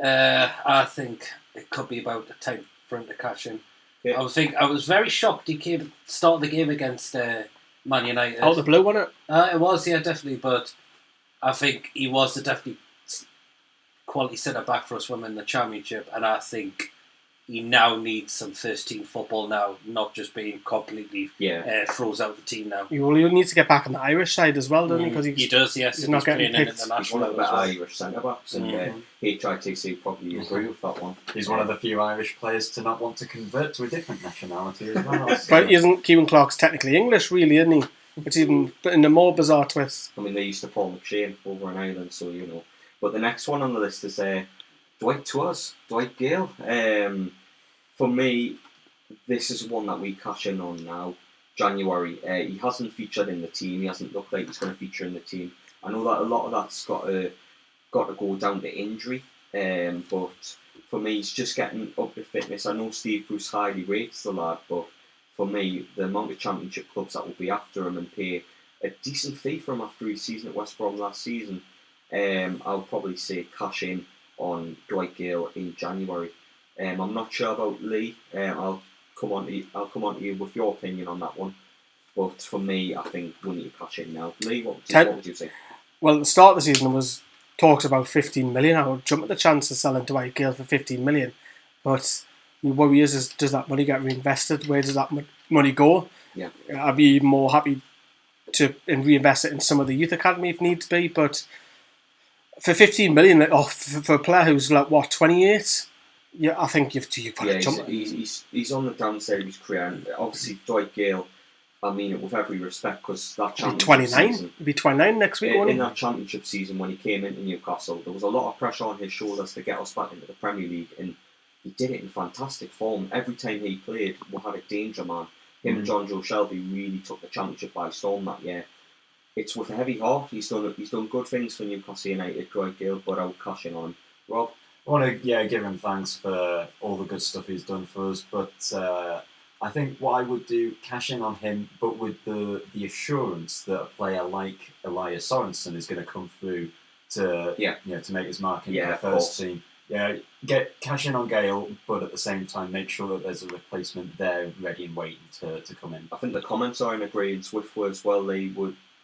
I think it could be about the time for him to cash in. Yeah. I was very shocked he came start the game against Man United. Out the blue, wasn't it? It was, yeah, definitely. But I think he was the definitely quality centre back for us women in the Championship, and I think he now needs some first team football now, not just being completely throws out the team now. You need to get back on the Irish side as well, doesn't he? Because he does, yes. He's not getting playing in picked. He's one of the international. better Irish centre backs, and HITC probably agree with that one. He's one of the few Irish players to not want to convert to a different nationality as well. So. But isn't Kieran Clark's technically English, really, isn't he? It's even in a more bizarre twist. I mean, they used to Paul McShane over in Ireland, so you know. But the next one on the list is Dwight Gale. For me, this is one that we cash in on now. January. He hasn't featured in the team. He hasn't looked like he's going to feature in the team. I know that a lot of that's got to go down to injury. But for me, he's just getting up to fitness. I know Steve Bruce highly rates the lad, but for me, the amount of Championship clubs that will be after him and pay a decent fee for him after his season at West Brom last season, I'll probably say cash in on Dwight Gale in January. I'm not sure about Lee. I'll come on to you with your opinion on that one. But for me, I think we need to cash in now. Lee, what would you say? Well, at the start of the season, there was talks about 15 million. I would jump at the chance of selling Dwight Gale for 15 million. But the worry is does that money get reinvested? Where does that money go? Yeah, I'd be more happy to reinvest it in some of the youth academy if needs be. But for 15 million, for a player who's like, 28? Yeah, I think you've got to jump. He's on the downside of his career, and obviously Dwight Gale, I mean it with every respect, because that championship season, he'll be 29 next week. In that championship season, when he came into Newcastle, there was a lot of pressure on his shoulders to get us back into the Premier League, and he did it in fantastic form. Every time he played, we had a danger man. Him and John Joe Shelby really took the championship by storm that year. It's with a heavy heart. He's done good things for Newcastle United, Dwight Gale, but I would cash in on him. Rob? I want to give him thanks for all the good stuff he's done for us, but I think what I would do, cash in on him, but with the assurance that a player like Elias Sorensen is going to come through to to make his mark in the first team. Yeah, cash in on Gale, but at the same time make sure that there's a replacement there ready and waiting to come in. I think the comments are in agreement with as well.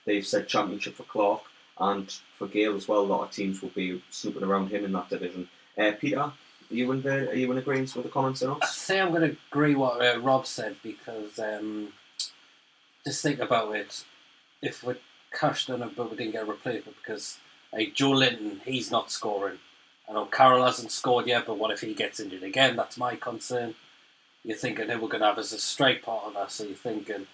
They've said championship for Clark and for Gale as well. A lot of teams will be snooping around him in that division. Peter, are you in agreement with the comments on us? I think I'm going to agree what Rob said, because just think about it. If we cashed on him but we didn't get a replacement, because Joe Linton, he's not scoring. I know Carroll hasn't scored yet, but what if he gets injured again? That's my concern. You're thinking who we're going to have as a strike partner, so you're thinking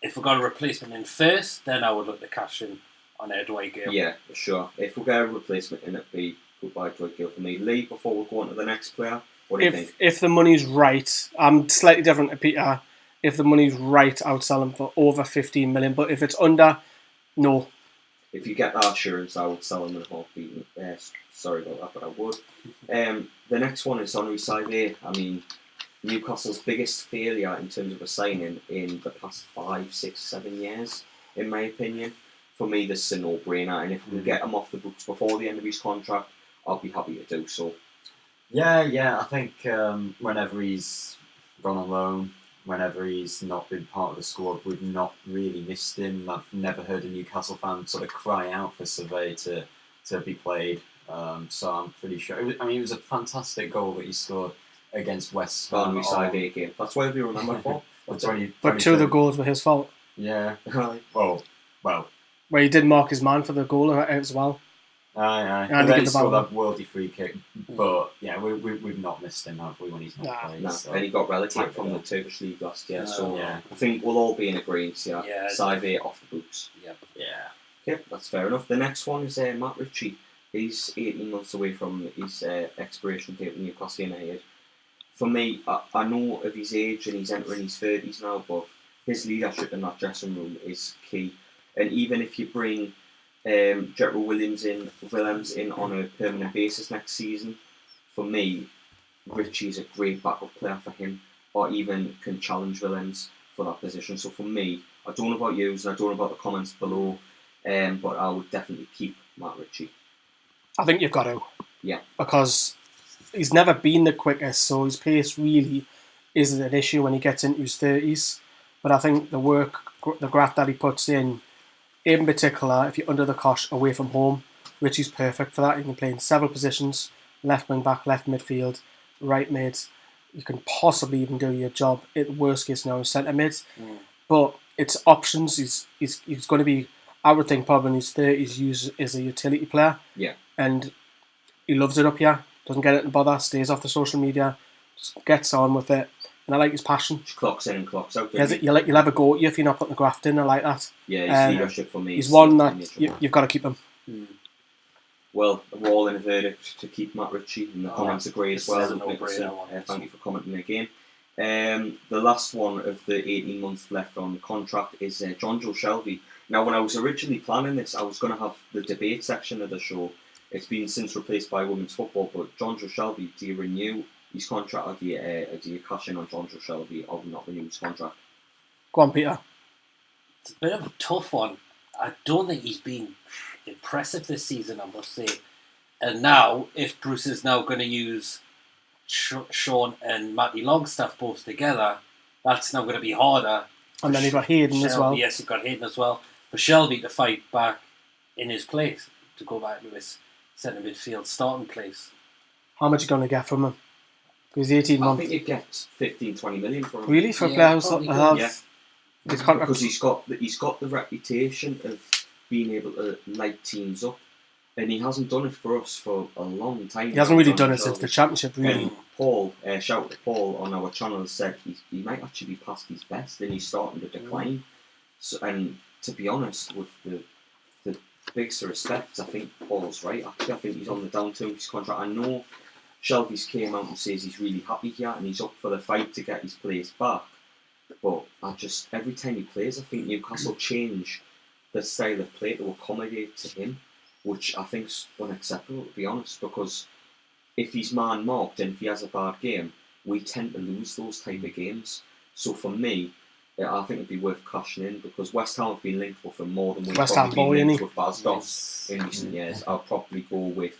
if we got a replacement in first, then I would look to cash in on Dwight Gale. Yeah, sure. If we get a replacement in, it'd be goodbye Dwight Gale for me. Lee, before we go on to the next player, what do you think? If the money's right, I'm slightly different to Peter. If the money's right, I would sell him for over 15 million. But if it's under, no. If you get that assurance, I would sell him in a heartbeat. Sorry about that, but I would. The next one is Henri Saivet. I mean, Newcastle's biggest failure in terms of a signing in the past 5, 6, 7 years, in my opinion. For me, this is a no-brainer, and if we can get him off the books before the end of his contract, I'll be happy to do so. Yeah, I think whenever he's gone on loan, whenever he's not been part of the squad, we've not really missed him. I've never heard a Newcastle fan sort of cry out for Saivet to be played. So I'm pretty sure. It was a fantastic goal that he scored against West Ham. Henri Saivet game. That's why we remember for. But 2 of the goals were his fault. Yeah. Well. Where he did mark his man for the goal as well. Aye. And And he then did he the scored ball. that worldy free kick. But yeah, we've not missed him, have we, when he's not Nah. played? No, So. and he got relegated Type from it the up. Turkish league last year. So Yeah. I think we'll all be in agreement. Yeah, Yeah, Side 8 off the books. Yep. Yeah. Okay, that's fair enough. The next one is Matt Ritchie. He's 18 months away from his expiration date with Newcastle United. For me, I know of his age and he's entering his 30s now, but his leadership in that dressing room is key. And even if you bring Jetro Williams in on a permanent basis next season, for me, Ritchie's a great backup player for him, or even can challenge Williams for that position. So for me, I don't know about you, and I don't know about the comments below, but I would definitely keep Matt Ritchie. I think you've got to. Yeah. Because he's never been the quickest, so his pace really isn't an issue when he gets into his 30s. But I think the graft that he puts in particular, if you're under the cosh away from home, Ritchie's perfect for that. You can play in several positions, left wing back, left midfield, right mid. You can possibly even do your job at the worst case scenario, centre mid. But it's options. He's going to be, I would think, probably in his 30s, used as a utility player. Yeah. And he loves it up here. Doesn't get it in bother. Stays off the social media. Just gets on with it. And I like his passion. Just clocks in and clocks out. You'll have a go at you if you're not putting the graft in. I like that. Yeah, his leadership for me. He's one that you've got to keep him. Well, we're all in a verdict to keep Matt Ritchie, and the comments agree as well. Thank you for commenting again. The last one of the 18 months left on the contract is John Joe Shelby. Now, when I was originally planning this, I was going to have the debate section of the show. It's been since replaced by women's football, but John Joe Shelby, do you renew his contract, or do you cash in on John Joe Shelby or not renew his contract? Go on, Peter. It's a bit of a tough one. I don't think he's been impressive this season, I must say. And now, if Bruce is now going to use Sean and Matty Longstaff both together, that's now going to be harder. And then you've got Hayden as well. Yes, you've got Hayden as well. For Shelby to fight back in his place, to go back to his centre midfield starting place. How much are you going to get from him? Because 18 I months. think you get 15-20 million for him. Really? For a player who's his contract? Because he's got the reputation of being able to light teams up, and he hasn't done it for us for a long time. He hasn't really done it since the championship, really. And Paul, shout out to Paul on our channel, said he might actually be past his best, and he's starting to decline. So, and to be honest, with the biggest respect, I think Paul's right. Actually, I think he's on the downturn of his contract. I know Shelby's came out and says he's really happy here and he's up for the fight to get his place back. But every time he plays, I think Newcastle change the style of play to accommodate to him, which I think's unacceptable, to be honest, because if he's man-marked and if he has a bad game, we tend to lose those type of games. So for me, I think it'd be worth cashing in, because West Ham have been linked with him more than we've probably been linked with Bas Dost in recent years. I'll probably go with...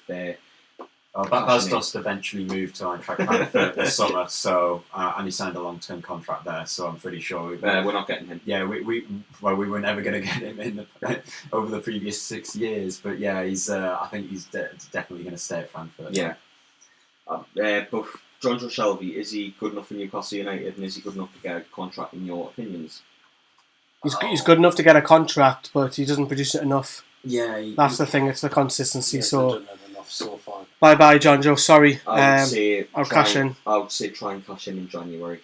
Bas Dost eventually moved to Eintracht Frankfurt this summer, so and he signed a long-term contract there. So I'm pretty sure we're not getting him. Yeah, we were never going to get him over the previous 6 years. But yeah, he's I think he's definitely going to stay at Frankfurt. Yeah, but John Joe Shelby, is he good enough for Newcastle United, and is he good enough to get a contract in your opinions? He's good enough to get a contract, but he doesn't produce it enough. Yeah, that's the thing. It's the consistency. He so. hasn't done it enough so far. Bye, John Joe. Sorry. I'll cash in. I would say try and cash in January.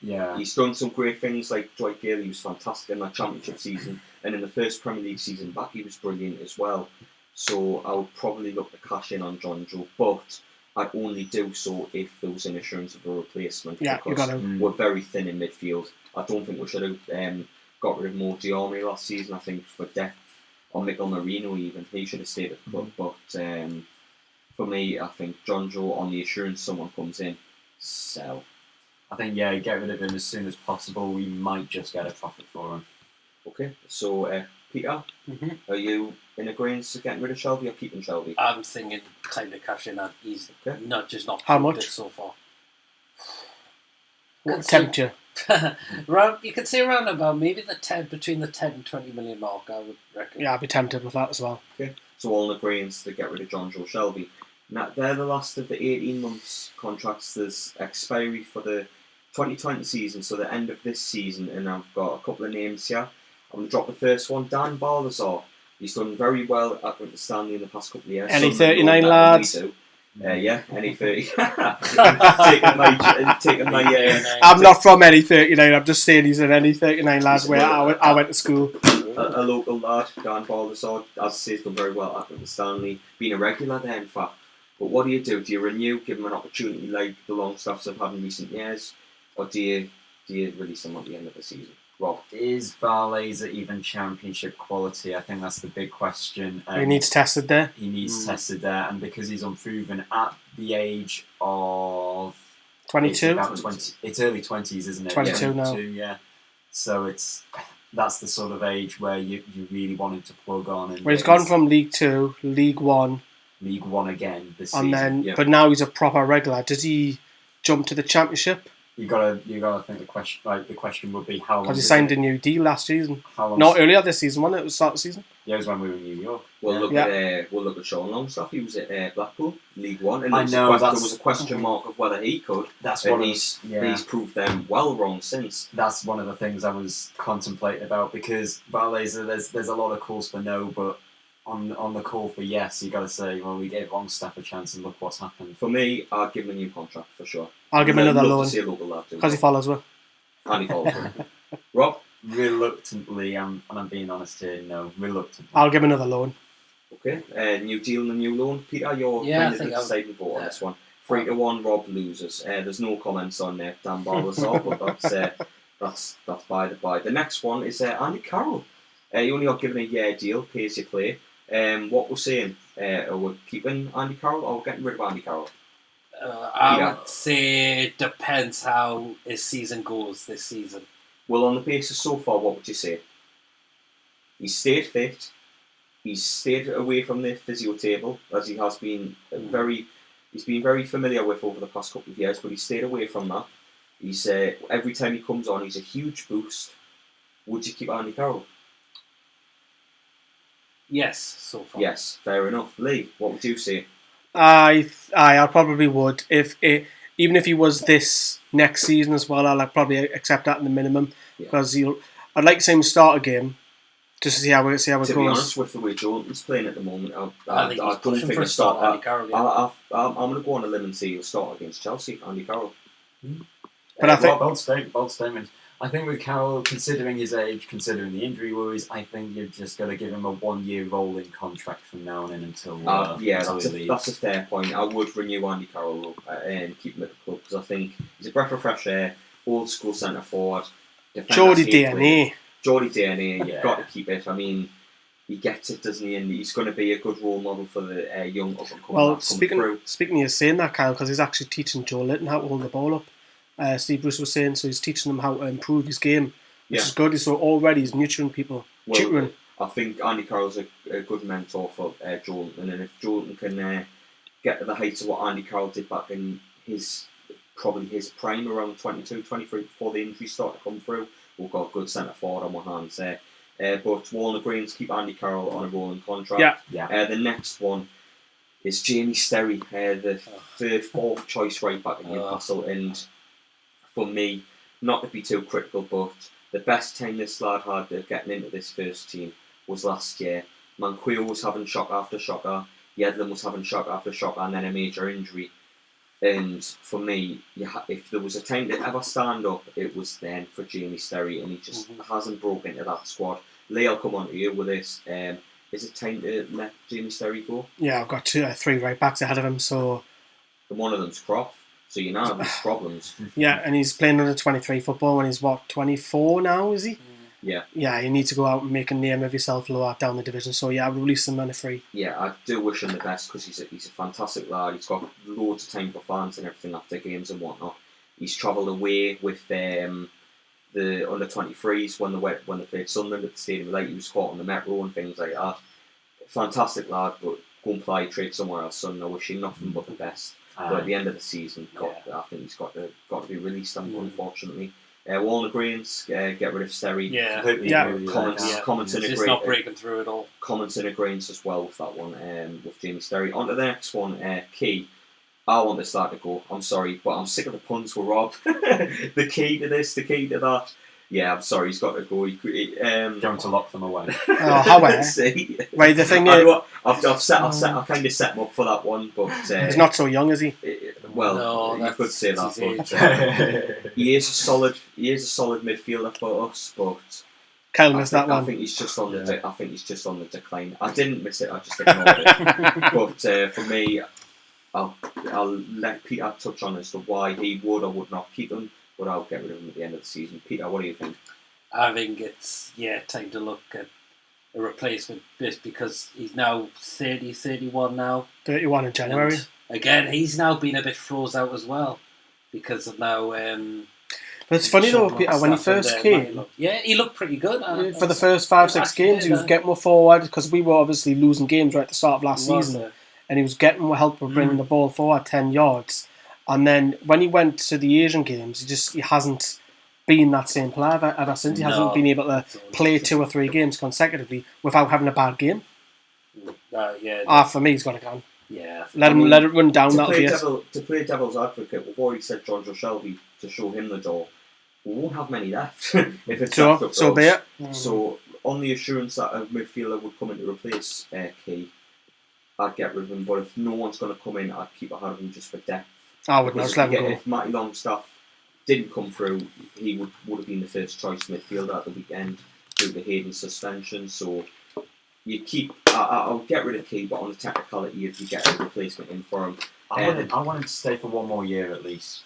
Yeah, he's done some great things, like Dwight Gale. He was fantastic in that championship season, and in the first Premier League season back, he was brilliant as well. So I would probably look to cash in on John Joe, but I'd only do so if there was an assurance of a replacement. Yeah, because you got him. We're very thin in midfield. I don't think we should have got rid of Mo Diarmi last season. I think for depth, or Mikel Merino even, he should have stayed at the club. But for me, I think John Joe, on the assurance someone comes in, sell. I think, yeah, get rid of him as soon as possible. We might just get a profit for him. Okay, so Peter, are you in agreement to getting rid of Shelby or keeping Shelby? I'm thinking time to cash in, and he's not How much so far. What tempt you? You could say around about maybe between the 10 and 20 million mark, I would reckon. Yeah, I'd be tempted with that as well. Okay, so all in agreement to get rid of John Joe Shelby. Now, they're the last of the 18 months contracts. There's expiry for the 2020 season, so the end of this season, and I've got a couple of names here. I'm going to drop the first one. Dan Balthazar. He's done very well at Winter Stanley in the past couple of years. Any Some 39 know better than we lads? do. Yeah, any 30. taking my I'm not from any 39. I'm just saying he's in any 39 lads where I went to school. a local lad, Dan Balthazar, as I say, he's done very well at Winter Stanley. Been a regular there, in fact. But what do? Do you renew, give him an opportunity like the Longstaffs have had in recent years, or do you release him at the end of the season? Rob? Is Barlaser even championship quality? I think that's the big question. He needs tested there. He needs tested there, and because he's unproven at the age of 22. It's early 20s, isn't it? 22 now. Yeah. So that's the sort of age where you really want him to plug on. And Well, he's gone from League 2, League 1, League 1 again this and season. but now he's a proper regular. Does he jump to the Championship? You gotta think the question would be how long. Because he signed a new deal last season. How long? Not earlier this season, wasn't it? It was start of the season. Yeah, it was when we were in New York. We'll look at Sean Longstaff. He was at Blackpool, League 1, and there was a question mark of whether he could. He's proved them well wrong since. That's one of the things I was contemplating about, because Barlaser, there's a lot of calls for no, but on the call for yes, you got to say, well, we gave Longstaff a chance, and look what's happened. For me, I'd give him a new contract for sure. I'll give him another loan because he follows well. And he follows well. Rob? Reluctantly, and I'm being honest here, no, reluctantly. I'll give him another loan. Okay, new deal and a new loan. Peter, you're kind of the deciding vote on this one. 3-1, Rob loses. There's no comments on Dan Balthazar, but that's by the by. The next one is Andy Carroll. You only got given a year deal, pay as you play. What we're saying, are we keeping Andy Carroll or we're getting rid of Andy Carroll? I would say it depends how his season goes this season. Well, on the basis so far, what would you say? He's stayed fit. He's stayed away from the physio table, as he has been he's been very familiar with over the past couple of years, but he's stayed away from that. He's every time he comes on, he's a huge boost. Would you keep Andy Carroll? Yes, so far. Yes, fair enough. Lee, what would you say? I probably would. Even if he was this next season as well, I'll probably accept that in the minimum, because I'd like to see him start a game just to see how it goes. To be honest, with the way Jordan's playing at the moment, I think don't think he'll start. Andy Carroll. I'm going to go on a limb and say he'll start against Chelsea, Andy Carroll. But I think bold statement. I think with Carroll, considering his age, considering the injury worries, I think you've just got to give him a 1-year rolling contract from now on in until that's a fair point. I would renew Andy Carroll and keep him at the club, because I think he's a breath of fresh air, old school centre forward. Geordie DNA. You've got to keep it. I mean, he gets it, doesn't he? And he's going to be a good role model for the young up and coming. Well, speaking of you saying that, Kyle, because he's actually teaching Joe Litton how to hold the ball up. Steve Bruce was saying, so he's teaching them how to improve his game, which is good. So already he's nurturing people. Tutoring. I think Andy Carroll's a good mentor for Jordan, and if Jordan can get to the heights of what Andy Carroll did back in his prime, around 22, 23, before the injuries start to come through, we've got a good centre forward on one hand there. But Walner Greens keep Andy Carroll on a rolling contract. The next one is Jamie Sterry, the fourth choice right back in Newcastle, and for me, not to be too critical, but the best time this lad had getting into this first team was last year. Manquillo was having shock after shocker, Yedlin was having shock after shocker, and then a major injury. And for me, if there was a time to ever stand up, it was then for Jamie Sterry, and he just hasn't broken into that squad. Lee, I'll come on to you with this. Is it time to let Jamie Sterry go? Yeah, I've got 3 right backs ahead of him, so... And one of them's Croft, so you now have these problems. Yeah, and he's playing under 23 football when he's, 24 now, is he? Yeah. Yeah, you need to go out and make a name of yourself lower down the division, so yeah, I'll release him on a free. Yeah, I do wish him the best, because he's a fantastic lad. He's got loads of time for fans and everything after games and whatnot. He's travelled away with the under 23s when they played Sunderland at the Stadium. Like, he was caught on the Metro and things like that. Fantastic lad, but go and play trade somewhere else. So I wish him nothing but the best. But at the end of the season, I think he's got to be released. Unfortunately, Walner Greens, get rid of Sterry. Yeah, Comments in He's not breaking through at all. Comments in agreement as well with that one. With Jamie Sterry. On to the next one, Key. I want this lad to go. I'm sorry, but I'm sick of the puns for Rob. The key to this, the key to that. Yeah, I'm sorry, he's got to go. Going to lock them away. Oh, how See? Right, the thing I is, know, I kind of set him up for that one, but he's not so young, is he? well, No, you could say that, that's but he is a solid midfielder for us, but Kyle missed that I one. think he's just on the. I think he's just on the decline. I didn't miss it. I just ignored it. But for me, I'll let Peter touch on as to why he would or would not keep him, but I'll get rid of him at the end of the season. Peter, what do you think? I think it's time to look at a replacement bit because he's now 30, 31 now. 31 in January. And again, he's now been a bit froze out as well because of now. But it's funny though, Peter, when he first came, he looked pretty good. for the first 5-6 games, he was getting more forward because we were obviously losing games right at the start of last season, and he was getting more help with bringing the ball forward 10 yards. And then when he went to the Asian games, he hasn't been that same player ever since. He hasn't been able to play 2 or 3 games consecutively without having a bad game. For me, he's got to go. Yeah, let it run down. That'll be it. To play devil's advocate, we've already said John Joe Shelby to show him the door. We won't have many left if it's left up so be it. So on the assurance that a midfielder would come in to replace Key, I'd get rid of him. But if no one's going to come in, I'd keep ahead of him just for depth. I would not let him go. If Matty Longstaff didn't come through, he would have been the first choice midfielder at the weekend due to Hayden's suspension. So you keep. I'll get rid of Key, but on the technicality, if you get a replacement in for him, I want him to stay for one more year at least.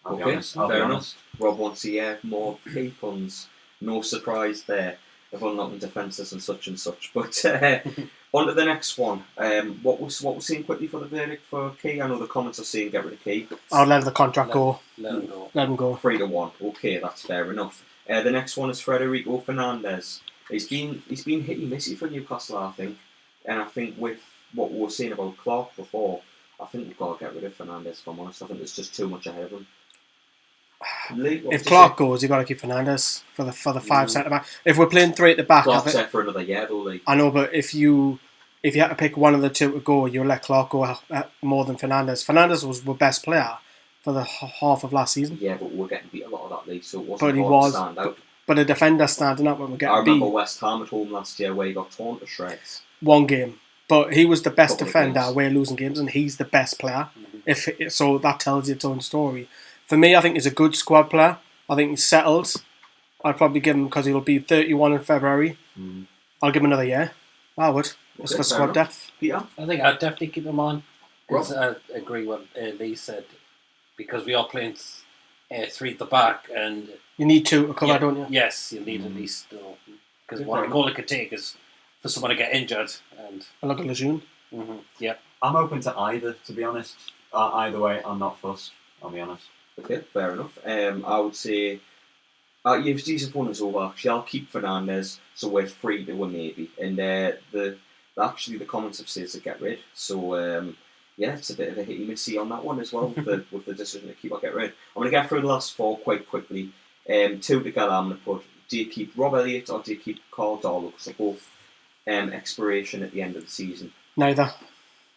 I'll be honest. Fair enough. Rob wants to hear more Key puns. No surprise there of unlocking defences and such and such. But on to the next one. What we're seeing quickly for the verdict for Key? I know the comments are saying get rid of Key. I'll let the contract go. Let him go. Let him go. 3-1. Okay, that's fair enough. The next one is Federico Fernandez. He's been hitty missy for Newcastle, I think, and I think with what we were saying about Clark before, I think we've got to get rid of Fernandez. If I'm honest, I think there's just too much ahead of him. Lee, if Clark goes, you've got to keep Fernandez for the 5 centre back. If we're playing 3 at the back, Clark's set for another year, though, Lee. I know, but if you had to pick one of the 2 to go, you'll let Clark go more than Fernandez. Fernandez was the best player for the half of last season. Yeah, but we're getting beat a lot of that, Lee, so it wasn't but he hard was, to stand out. But a defender standing up when we get beat. I remember West Ham at home last year where he got torn to shreds. 1 game. But he was the best defender. Games. We're losing games, and he's the best player. So that tells you its own story. For me, I think he's a good squad player. I think he's settled. I'd probably give him, because he'll be 31 in February. I'll give him another year. I would. It's for squad depth. Peter? I think I'd definitely keep him on. I agree with what Lee said. Because we are playing 3 at the back, and you need 2 to cover, don't you? Yes, you need at least. Because what goal it could take is for someone to get injured. And look at Lejeune. Yeah. I'm open to either, to be honest. Either way, I'm not fussed, I'll be honest. Okay, fair enough. I would say if season 1 is over, actually, I'll keep Fernandez, so we're 3-1 maybe. And the comments have said to get rid. So it's a bit of a hitty missy on that one as well with the decision to keep or get rid. I'm going to get through the last 4 quite quickly. 2 together. I'm going to put: do you keep Rob Elliott or do you keep Carl Darlow? Because they're both expiration at the end of the season. Neither.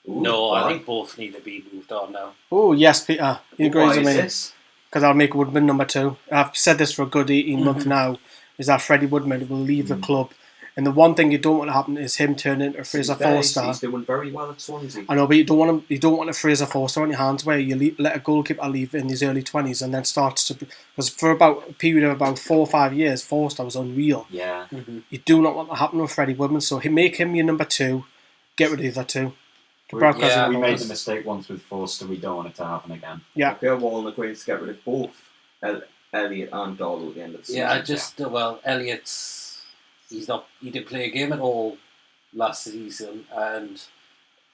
Ooh, no, I think both need to be moved on now. Oh yes, Peter. He agrees with me. Because I'll make Woodman number 2. I've said this for a good 18 months now. Is that Freddie Woodman will leave the club, and the one thing you don't want to happen is him turning into a Fraser Forster. He's doing very well at Swansea. I know, but you don't want a Fraser Forster on your hands where you let a goalkeeper leave in his early 20s and then starts to, because for about a period of about 4 or 5 years, Forster was unreal. Yeah. You do not want that to happen with Freddie Woodman, so make him your number 2. Get rid of the other 2. We made the mistake once with Forster. We don't want it to happen again. Yeah. Okay, well, on the Queen's to get rid of both Elliott and Darlow at the end of the season. Yeah, Elliott's he didn't play a game at all last season, and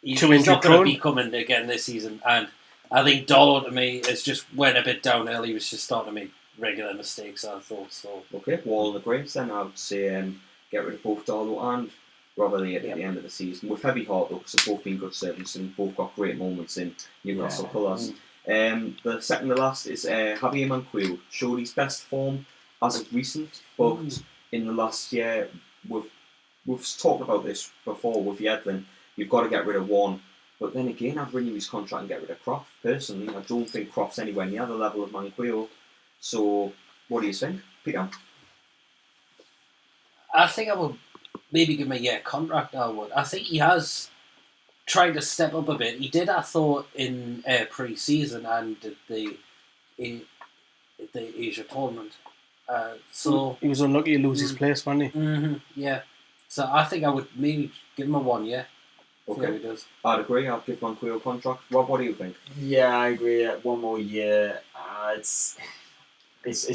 he's not going to be coming again this season. And I think Darlow, to me, has just went a bit downhill. He was just starting to make regular mistakes, I thought. So okay, well, on the Queen's then I would say get rid of both Darlow and Rob Elliott at the end of the season with heavy heart, though, because they've both been good servants and both got great moments in Newcastle colours. The second to last is Javier Manquillo. Showed his best form as of recent, but in the last year, we've talked about this before with Yedlin. You've got to get rid of one, but then again, I'd renew his contract and get rid of Croft. Personally, I don't think Croft's anywhere near the level of Manquillo. So, what do you think, Peter? I think I would maybe give him a year contract. I would. I think he has tried to step up a bit. He did, I thought, in pre-season and at the Asia tournament. So he was unlucky to lose his place, wasn't he? Mm-hmm, yeah. So I think I would maybe give him a 1 year. See how he does. I'd agree. I'd give Manquillo a contract. Rob, what do you think? Yeah, I agree. 1 more year. It's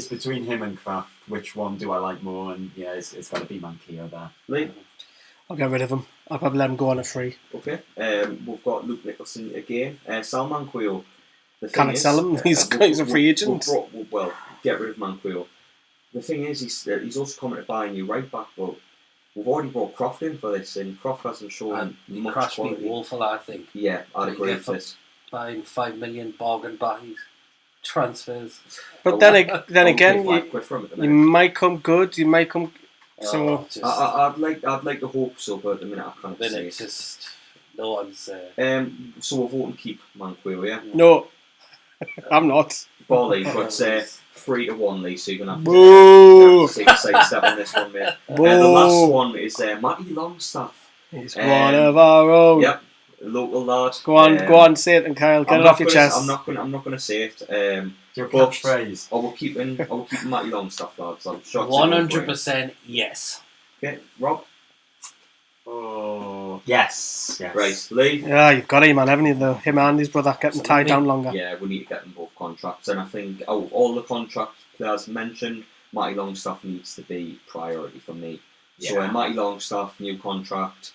between him and Kraft. Which one do I like more? And yeah, it's got to be Manquillo there. Lee? I'll get rid of him. I'll probably let him go on a free. Okay. We've got Luke Nicholson again. Sal Manquillo. Can't sell him. He's a free agent. Well, get rid of Manquillo. The thing is, he's also coming to buy a new right back, but we've already brought Croft in for this, and Croft hasn't shown much Crash quality. be woeful, I think. Yeah, I'd agree with this. Buying 5 million bargain buys, transfers. But then again, you might come good. You might come. So I'd like to hope so, but at the minute I can't then say. it's just no one's. So we're voting keep Manquillo, yeah. no, I'm not. Barley, but 3-1, Lee. So you're gonna have Boo! to sidestep on this one, mate. The last one is Matty Longstaff. He's one of our own. Yep, local lad. Go on, say it, and Kyle, get it off your chest. I'm not gonna say it. Your catchphrase. I will keep Matty Longstaff, lads. I'm sure. 100% yes. Okay, Rob. Oh yes. Right, Lee. Yeah, you've got him, man, haven't you? Though him and his brother kept him tied down longer. Yeah, we need to get them both contracts, and I think all the contract players mentioned, Matty Longstaff needs to be priority for me. Yeah. So Matty Longstaff, new contract.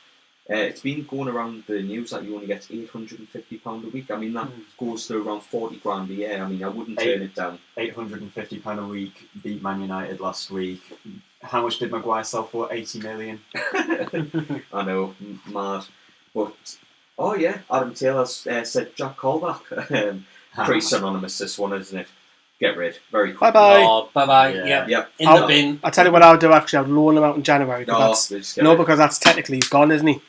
It's been going around the news that you only get £850 a week. I mean, that goes to around 40 grand a year. I mean, I wouldn't turn it down. £850 a week, beat Man United last week. How much did Maguire sell for? 80 million. I know, mad. But, oh yeah, Adam Taylor said Jack Colback. Pretty synonymous, this one, isn't it? Get rid. Very quick. Bye-bye. Oh, bye-bye. Yeah. Yep. In the bin. I'll tell you what I'll do, actually. I'll loan him out in January. Because that's technically he's gone, isn't he?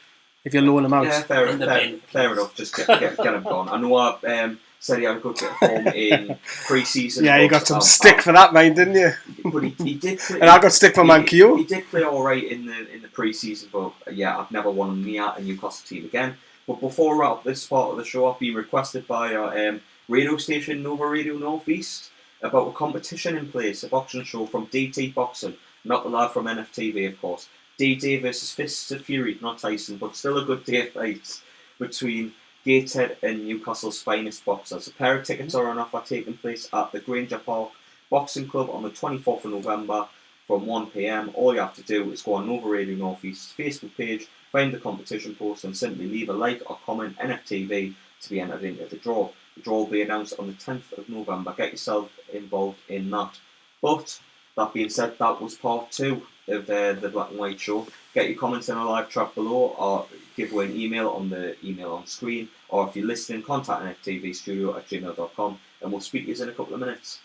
If you loan him out. Yeah, fair enough. Just get him gone. I know I said he had a good bit of form in pre-season. Yeah, you got some stick for that, mate, didn't you? But he did play, and I got stick for Manquillo. He did play all right in the pre-season, but yeah, I've never won him near a Newcastle team again. But before we wrap up this part of the show, I've been requested by our radio station, Nova Radio North East, about a competition in place, a boxing show from DT Boxing, not the lad from NFTV, of course. DT versus Fists of Fury, not Tyson, but still a good day of fights between Gateshead and Newcastle's finest boxers. A pair of tickets are on offer, taking place at the Granger Park Boxing Club on the 24th of November from 1 p.m. All you have to do is go on Nova Radio North East's Facebook page, find the competition post, and simply leave a like or comment NFTV to be entered into the draw. The draw will be announced on the 10th of November. Get yourself involved in that. But that being said, that was part 2 of the Black and White Show. Get your comments in our live chat below, or give away an email on the email on screen, or if you're listening, contact nftvstudio@gmail.com, and we'll speak to you in a couple of minutes.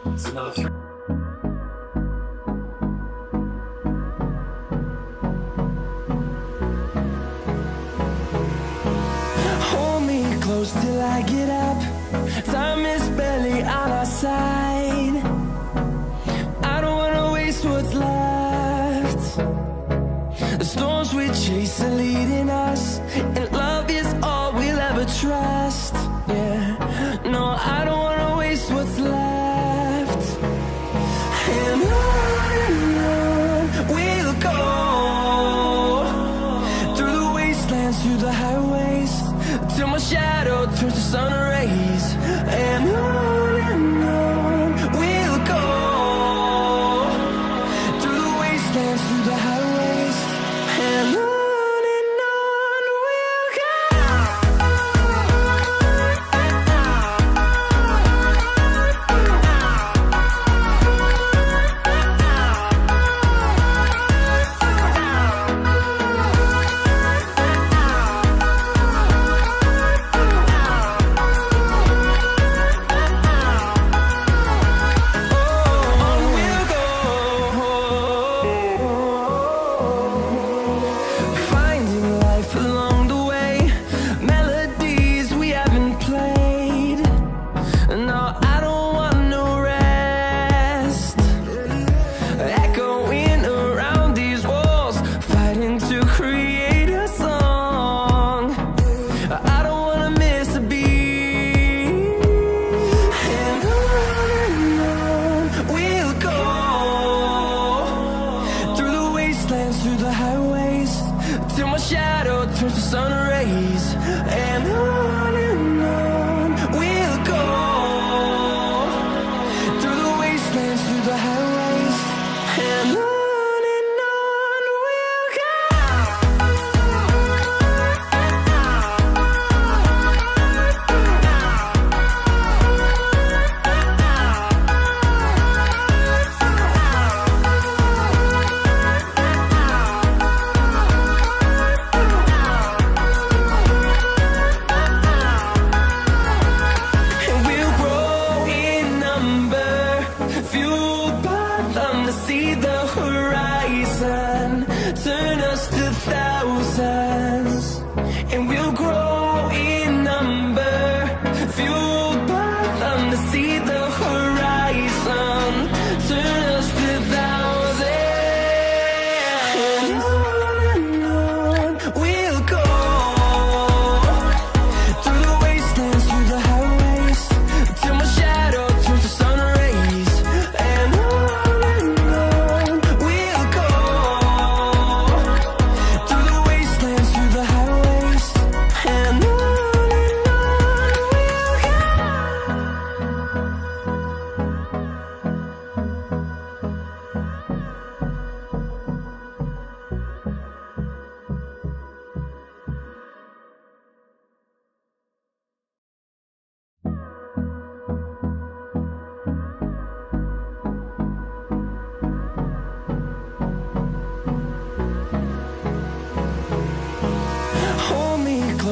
It's another 3. Hold me close till I get up. Time is barely on our side. I don't wanna waste what's left. The storms we chase are leading us, and love is all we'll ever trust. Yeah, no, I don't wanna waste what's left. And on we'll go, through the wastelands, through the highways, till my shadow turns to sun rays. And on we'll go, through the wastelands, through the highways, and on we'll go.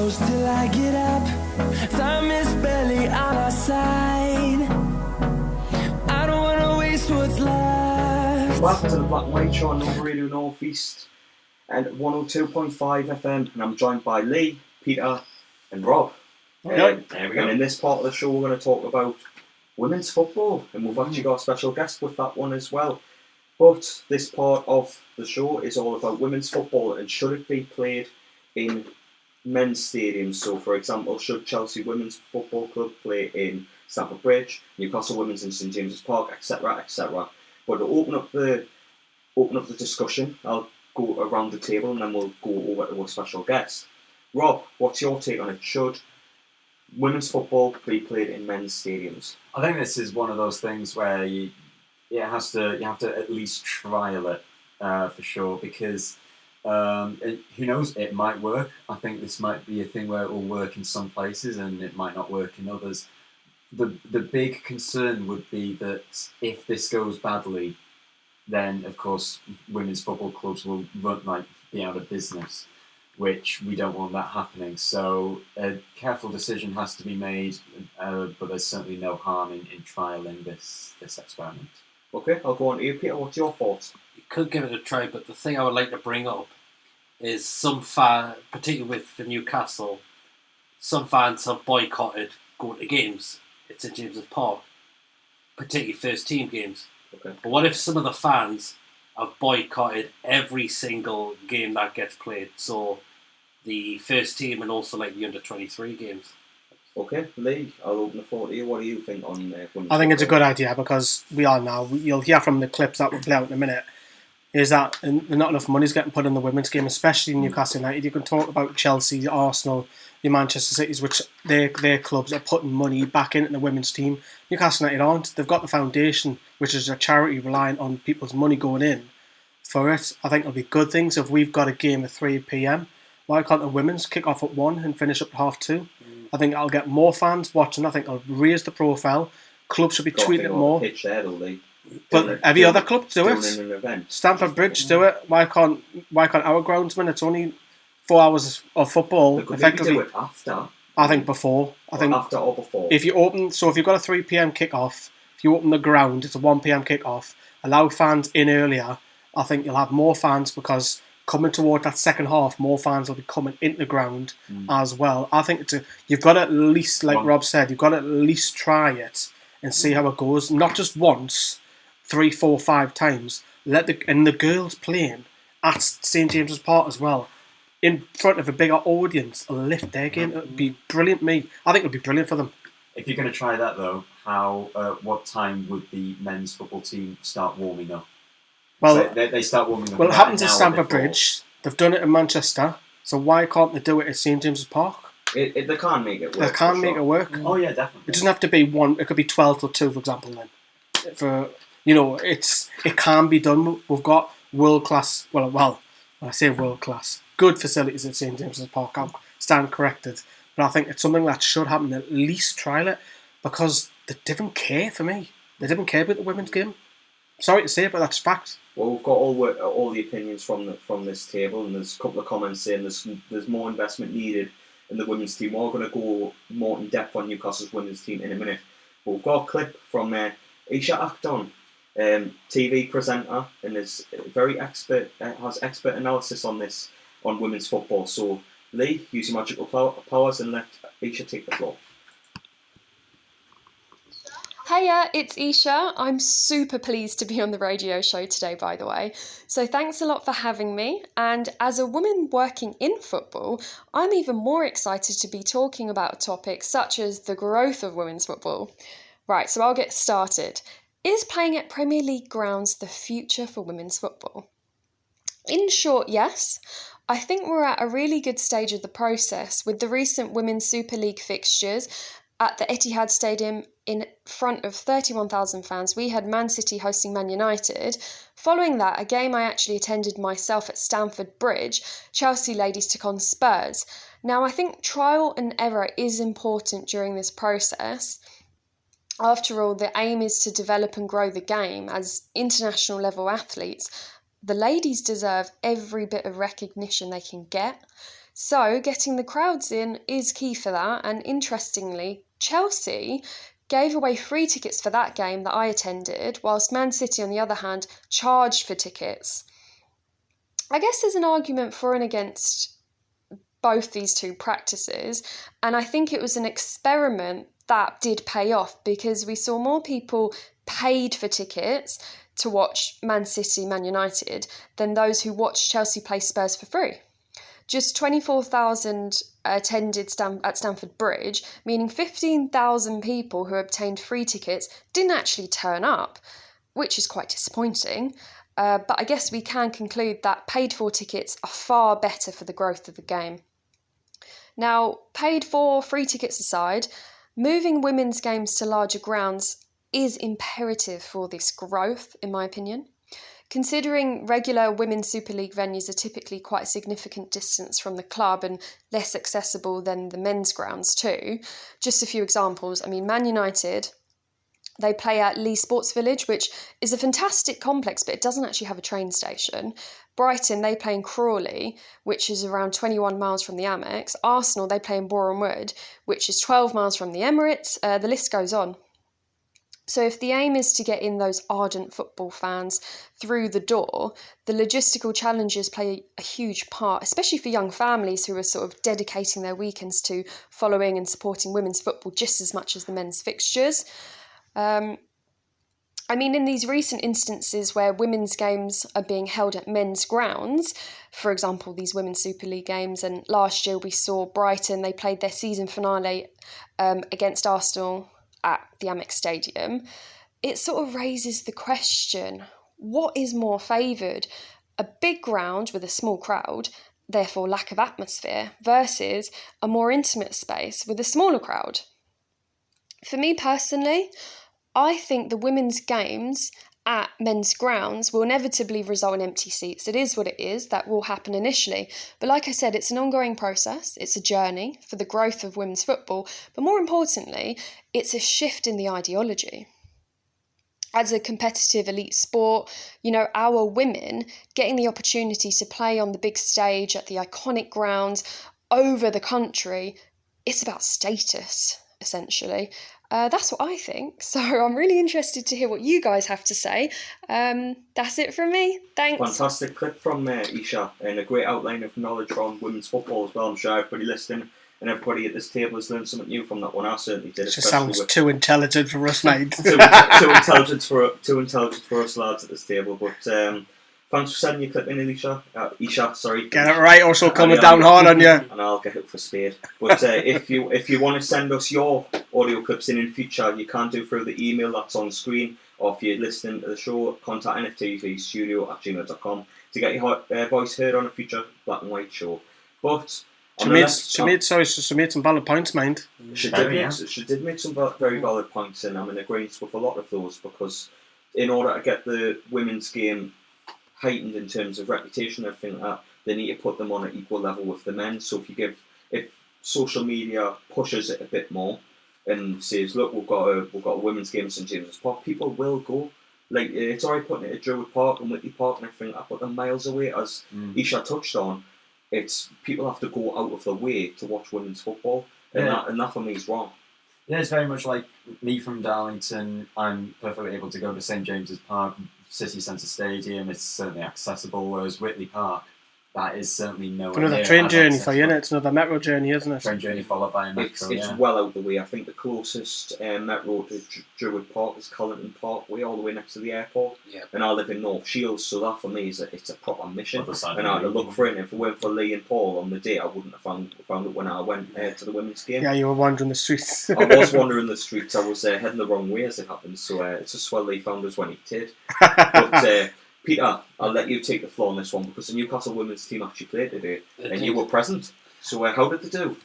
close till I get up. Time is barely on our side. I don't wanna waste what's left. Welcome to the Black and White Show on Nova Radio North East and 102.5 FM, and I'm joined by Lee, Peter, and Rob. There we go. And in this part of the show, we're going to talk about women's football, and we've actually got a special guest with that one as well. But this part of the show is all about women's football and should it be played in men's stadiums. So, for example, should Chelsea Women's Football Club play in Stamford Bridge, Newcastle Women's in St James's Park, etc., etc. But to open up the discussion, I'll go around the table and then we'll go over to our special guest. Rob, what's your take on it? Should women's football be played in men's stadiums? I think this is one of those things where you have to at least trial it for sure, because who knows, it might work. I think this might be a thing where it will work in some places and it might not work in others. The big concern would be that if this goes badly, then of course women's football clubs will be out of business, which we don't want that happening. So a careful decision has to be made, but there's certainly no harm in trialling this experiment. Okay, I'll go on to you, Peter. What's your thoughts? You could give it a try, but the thing I would like to bring up is some fan, particularly with the Newcastle, some fans have boycotted going to games at St James's Park, particularly first team games. Okay. But what if some of the fans have boycotted every single game that gets played? So the first team and also like the under-23 games. Okay, Lee, I'll open the floor to you. What do you think on women's I think it's a football? good idea because you'll hear from the clips that we'll play out in a minute, is that not enough money's getting put in the women's game, especially in Newcastle United. You can talk about Chelsea, Arsenal, the Manchester Cities, which their clubs are putting money back into the women's team. Newcastle United aren't. They've got the foundation, which is a charity reliant on people's money going in for it. I think it'll be good things if we've got a game at 3 p.m. Why can't the women's kick off at 1 and finish up at 2:30? I think I'll get more fans watching. I think I'll raise the profile. Clubs should be tweeting it more. Pitch there, though, Lee. But every other club do doing it. an event. Stamford Bridge do it. Why can't our groundsmen? It's only 4 hours of football. They could maybe Effectively, do it after. I think before. I think after or before. if you've got a 3 p.m. kick-off, if you open the ground, it's a 1 p.m. kick-off. Allow fans in earlier. I think you'll have more fans because coming toward that second half, more fans will be coming into the ground as well. I think you've got to at least, like Rob said, you've got to at least try it and see how it goes. Not just once, 3, 4, 5 times. And the girls playing at St James's Park as well, in front of a bigger audience, will lift their game. It would be brilliant. I think it would be brilliant for them. If you're going to try that though, what time would the men's football team start warming up? Well, so they start warming up. Well, it about happens an at hour Stamford before. Bridge. They've done it in Manchester. So why can't they do it at St James's Park? They can make it work. They can for make sure. it work. Oh yeah, definitely. It doesn't have to be 1. It could be 12 till 2, for example. Then, it can be done. We've got world class. Well, when I say world class, good facilities at St James's Park. I'll stand corrected, but I think it's something that should happen. At least trial it, because they didn't care for me. They didn't care about the women's game. Sorry to say it, but that's fact. Well, we've got all the opinions from this table, and there's a couple of comments saying there's more investment needed in the women's team. We're going to go more in depth on Newcastle's women's team in a minute. But we've got a clip from Isha Akdon, TV presenter, and is very expert, has expert analysis on women's football. So Lee, use your magical powers and let Isha take the floor. Hiya, it's Isha. I'm super pleased to be on the radio show today, by the way. So thanks a lot for having me. And as a woman working in football, I'm even more excited to be talking about topics such as the growth of women's football. Right, so I'll get started. Is playing at Premier League grounds the future for women's football? In short, yes. I think we're at a really good stage of the process with the recent Women's Super League fixtures at the Etihad Stadium in front of 31,000 fans. We had Man City hosting Man United. Following that, a game I actually attended myself at Stamford Bridge, Chelsea ladies took on Spurs. Now, I think trial and error is important during this process. After all, the aim is to develop and grow the game as international level athletes. The ladies deserve every bit of recognition they can get. So getting the crowds in is key for that. And interestingly, Chelsea gave away free tickets for that game that I attended, whilst Man City, on the other hand, charged for tickets. I guess there's an argument for and against both these two practices, and I think it was an experiment that did pay off because we saw more people paid for tickets to watch Man City, Man United, than those who watched Chelsea play Spurs for free. Just 24,000 attended at Stamford Bridge, meaning 15,000 people who obtained free tickets didn't actually turn up, which is quite disappointing. But I guess we can conclude that paid-for tickets are far better for the growth of the game. Now, paid-for free tickets aside, moving women's games to larger grounds is imperative for this growth, in my opinion. Considering regular Women's Super League venues are typically quite a significant distance from the club and less accessible than the men's grounds too. Just a few examples. I mean, Man United, they play at Leigh Sports Village, which is a fantastic complex, but it doesn't actually have a train station. Brighton, they play in Crawley, which is around 21 miles from the Amex. Arsenal, they play in Boreham Wood, which is 12 miles from the Emirates. The list goes on. So if the aim is to get in those ardent football fans through the door, the logistical challenges play a huge part, especially for young families who are sort of dedicating their weekends to following and supporting women's football just as much as the men's fixtures. In these recent instances where women's games are being held at men's grounds, for example, these Women's Super League games, and last year we saw Brighton, they played their season finale against Arsenal at the Amex Stadium, it sort of raises the question, what is more favoured? A big ground with a small crowd, therefore lack of atmosphere, versus a more intimate space with a smaller crowd? For me personally, I think the women's games at men's grounds will inevitably result in empty seats. It is what it is. That will happen initially. But like I said, it's an ongoing process. It's a journey for the growth of women's football. But more importantly, it's a shift in the ideology. As a competitive elite sport, our women getting the opportunity to play on the big stage at the iconic grounds over the country, it's about status, essentially. That's what I think. So I'm really interested to hear what you guys have to say. That's it from me. Thanks. Fantastic clip from Isha, and a great outline of knowledge on women's football as well. I'm sure everybody listening and everybody at this table has learned something new from that one. I certainly did. It just sounds too intelligent for us, mate. too intelligent for us lads at this table. But thanks for sending your clip in, Isha. Sorry. Get it right, or she'll coming down hard on you. And I'll get it for spade. But if you want to send us your audio clips in future, you can do through the email that's on screen, or if you're listening to the show, contact nftvstudio@gmail.com to get your voice heard on a future black and white show. But she made some valid points, mind. She did make some very valid points, and I'm in agreement with a lot of those, because in order to get the women's game heightened in terms of reputation and everything like that, they need to put them on an equal level with the men. So if social media pushes it a bit more and says, look, we've got a women's game at St James's Park, people will go. Like, it's alright putting it at Druid Park and Whitley Park and everything like that, but they're miles away, as Isha touched on. It's people have to go out of their way to watch women's football, and that for me is wrong. Yeah, it's very much like me from Darlington. I'm perfectly able to go to St James's Park, City Centre Stadium. It's certainly accessible, whereas Whitley Park, that is certainly nowhere another near train as journey for you, accessible. innit? It's another metro journey, isn't it? Train journey followed by a metro. It's well out the way. I think the closest metro to Druid Park is Collington Parkway, all the way next to the airport. Yeah. And I live in North Shields, so that for me is it's a proper mission. And I had to look for for it. And if it weren't for Lee and Paul on the day, I wouldn't have found it when I went to the women's game. Yeah, you were wandering the streets. I was wandering the streets. I was heading the wrong way as it happened. So it's a swell Lee found us when he did. But Peter, I'll let you take the floor on this one, because the Newcastle women's team actually played today, and you were present. So how did they do?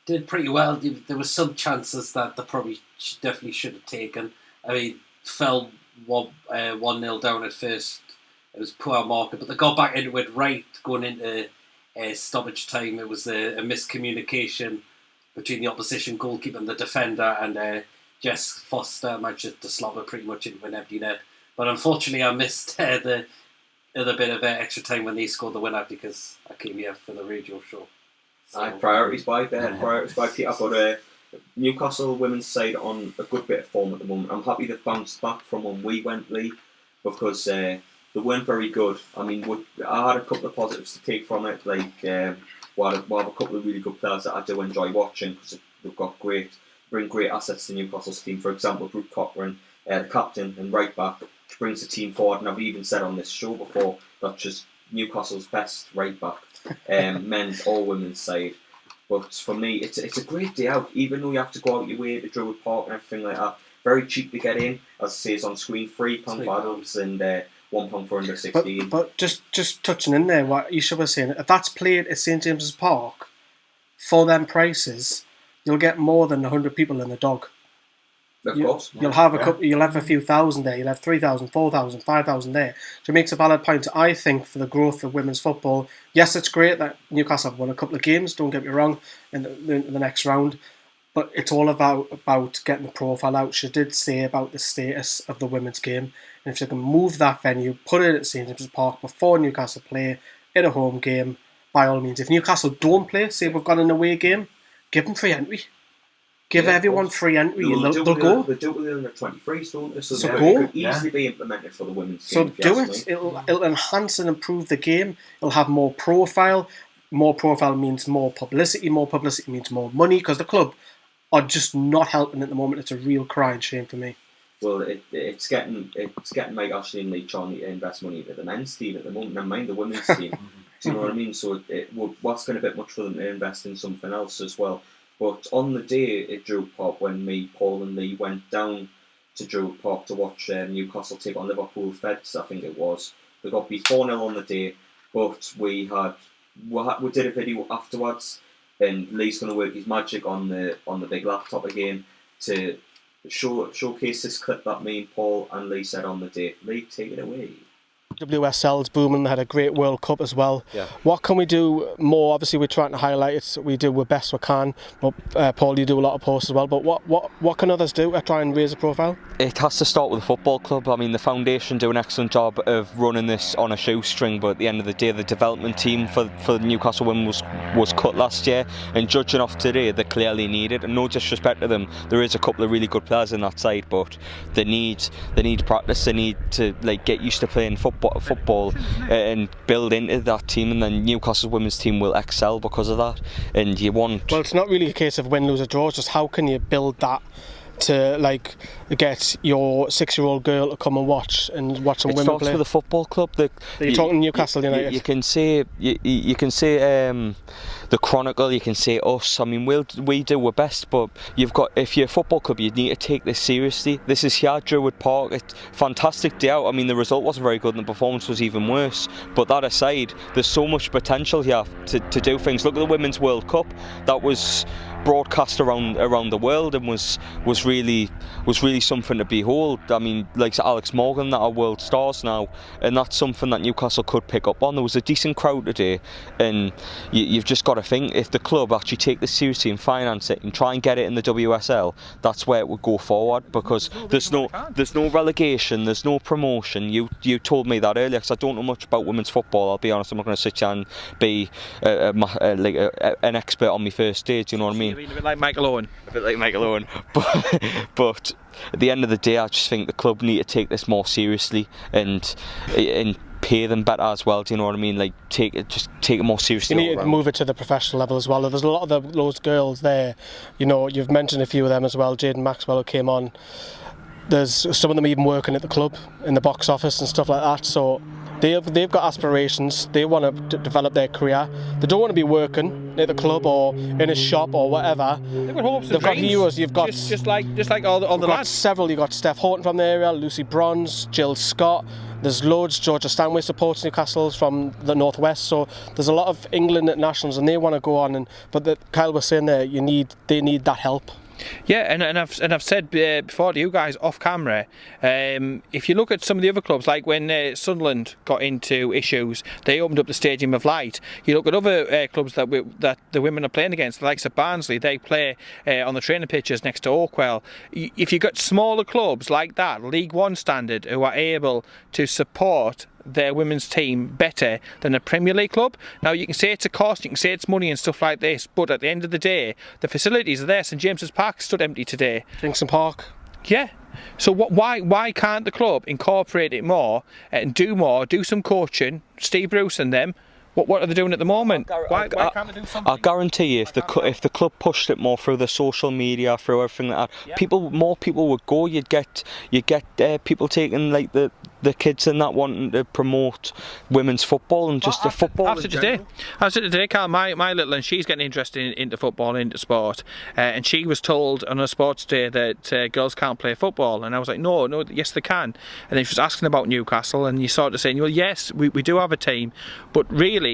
Did pretty well. There were some chances that they probably definitely should have taken. I mean, fell 1-0 down at first. It was poor marking, but they got back into it right going into stoppage time. It was a miscommunication between the opposition goalkeeper and the defender, and Jess Foster managed to slot it pretty much into an empty net. But unfortunately, I missed the other bit of extra time when they scored the winner, because I came here for the radio show. Priorities by Peter, but Newcastle women's side on a good bit of form at the moment. I'm happy they've bounced back from when we went, Lee, because they weren't very good. I mean, I had a couple of positives to take from it, like we have a couple of really good players that I do enjoy watching because they've got bring great assets to Newcastle's team. For example, Brooke Cochrane, the captain and right back, brings the team forward, and I've even said on this show before that's just Newcastle's best right back, men's or women's side. But for me, it's a great day out, even though you have to go out your way to Druid Park and everything like that. Very cheap to get in, as it says on screen, £3 for adults and £1 for under 16. But just touching in there, what Isha was saying, if that's played at St James's Park, for them prices, you'll get more than 100 people in the dog. Of course. You'll have you'll have a few thousand there. You'll have 3,000, 4,000, 5,000 there. So it makes a valid point, I think, for the growth of women's football. Yes, it's great that Newcastle have won a couple of games, don't get me wrong, in the next round. But it's all about getting the profile out. She did say about the status of the women's game. And if she can move that venue, put it at St James's Park before Newcastle play in a home game, by all means. If Newcastle don't play, say we've got an away game, give them free entry. Give everyone free entry and they'll go. They do it with the under 23s, don't they? So go. It could easily be implemented for the women's game. So do it. It'll enhance and improve the game. It'll have more profile. More profile means more publicity. More publicity means more money, because the club are just not helping at the moment. It's a real crying shame for me. Well, it's getting Mike Ashley and Lee Charney to invest money into the men's team at the moment. Never mind the women's team. Do you know what I mean? So what's going to be a bit much for them to invest in something else as well. But on the day at Druid Park, when me, Paul and Lee went down to Druid Park to watch Newcastle take on Liverpool Feds, I think it was, they got beat 4-0 on the day, but we did a video afterwards, and Lee's going to work his magic on the big laptop again to showcase this clip that me and Paul and Lee said on the day. Lee, take it away. WSL's booming, had a great World Cup as well. Yeah. What can we do more? Obviously we're trying to highlight it, we do the best we can, but Paul, you do a lot of posts as well, but what can others do to try and raise the profile? It has to start with the football club. I mean, the foundation do an excellent job of running this on a shoestring, but at the end of the day the development team for Newcastle Women was cut last year, and judging off today they clearly need it, and no disrespect to them, there is a couple of really good players in that side, but they need practice, they need to get used to playing football and build into that team, and then Newcastle women's team will excel because of that. And well, it's not really a case of win, lose or draw, it's just how can you build that to get your 6-year-old girl to come and watch some women play. It starts with the football club. You're talking Newcastle United. You can say the Chronicle, you can say us. I mean, we do our best, but if you're a football club, you need to take this seriously. This is here at Druid Park. It's a fantastic day out. I mean, the result wasn't very good and the performance was even worse. But that aside, there's so much potential here to do things. Look at the Women's World Cup. That was broadcast around the world and was really something to behold. I mean, like Alex Morgan, that are world stars now, and that's something that Newcastle could pick up on. There was a decent crowd today, and you've just got to think, if the club actually take this seriously and finance it and try and get it in the WSL, that's where it would go forward, because there's no relegation, there's no promotion. You told me that earlier, because I don't know much about women's football, I'll be honest. I'm not going to sit here and be an expert on my first day, do you know what I mean? A bit like Michael Owen. But at the end of the day, I just think the club need to take this more seriously and pay them better as well. Do you know what I mean? Take it more seriously. You need to move it to the professional level as well. There's a lot of those girls there. You've mentioned a few of them as well. Jaden Maxwell, who came on. There's some of them even working at the club in the box office and stuff like that. So they've got aspirations. They want to develop their career. They don't want to be working at the club or in a shop or whatever. They've got heroes. You've got just like all the lads. Several. You've got Steph Horton from the area, Lucy Bronze, Jill Scott. There's loads. Georgia Stanway supports Newcastle from the northwest. So there's a lot of England nationals, and they want to go on. But Kyle was saying there, they need that help. Yeah, and I've said before to you guys off camera, if you look at some of the other clubs, like when Sunderland got into issues, they opened up the Stadium of Light. You look at other clubs that the women are playing against, the likes of Barnsley, they play on the training pitches next to Oakwell. If you've got smaller clubs like that, League One standard, who are able to support their women's team better than a Premier League club. Now, you can say it's a cost, you can say it's money and stuff like this, but at the end of the day, the facilities are there. St James's Park stood empty today. Kingston Park. Yeah. So why can't the club incorporate it more and do more, do some coaching, Steve Bruce and them? What are they doing at the moment? Why can't they do something? I guarantee you, if the club pushed it more through the social media, through everything like that, more people would go. You'd get people taking like the kids and that wanting to promote women's football and just the football. I've said today, Carl, my little one, she's getting interested into football and into sport, and she was told on a sports day that girls can't play football, and I was like, no, yes they can. And then she was asking about Newcastle, and you sort of saying, well, yes, we do have a team, but really,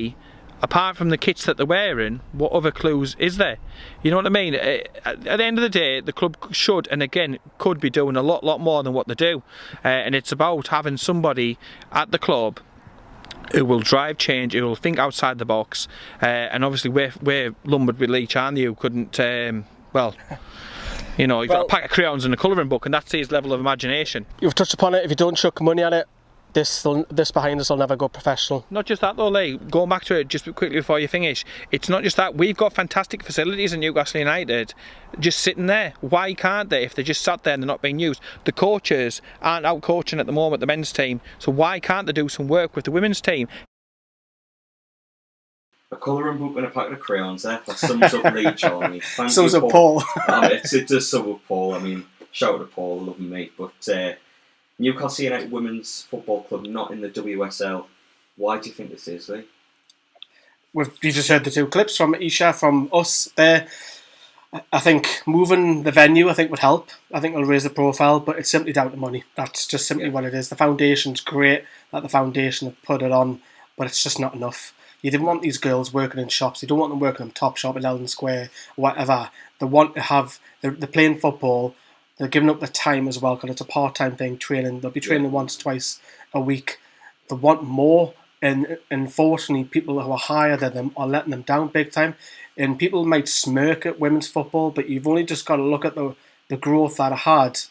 apart from the kits that they're wearing, what other clues is there? You know what I mean? At the end of the day, the club should, and again, could be doing a lot more than what they do. And it's about having somebody at the club who will drive change, who will think outside the box. And obviously, we're lumbered with Lee Charnley, who couldn't, you know, he's got a pack of crayons and a colouring book, and that's his level of imagination. You've touched upon it. If you don't chuck money at it, this behind us will never go professional. Not just that though, Lee, going back to it just quickly before you finish, it's not just that. We've got fantastic facilities in Newcastle United just sitting there. Why can't they, if they just sat there and they're not being used? The coaches aren't out coaching at the moment, the men's team, so why can't they do some work with the women's team? A colouring book and a packet of crayons there. That sums up Lee Charnley. Sums up Paul. It does sum up Paul. I mean, shout out to Paul, love him mate, but Newcastle United Women's Football Club not in the WSL. Why do you think this is, Lee? You just heard the two clips from Isha, from us there. I think moving the venue, I think, would help. I think it'll raise the profile, but it's simply down to money. That's just simply what it is. The foundation's great that the foundation have put it on, but it's just not enough. You didn't want these girls working in shops. You don't want them working in Topshop in Eldon Square, or whatever. They want to have... They're playing football. They're giving up the time as well, because it's a part-time thing, training. They'll be training once, twice a week. They want more, and unfortunately, people who are higher than them are letting them down big time. And people might smirk at women's football, but you've only just got to look at the growth that it had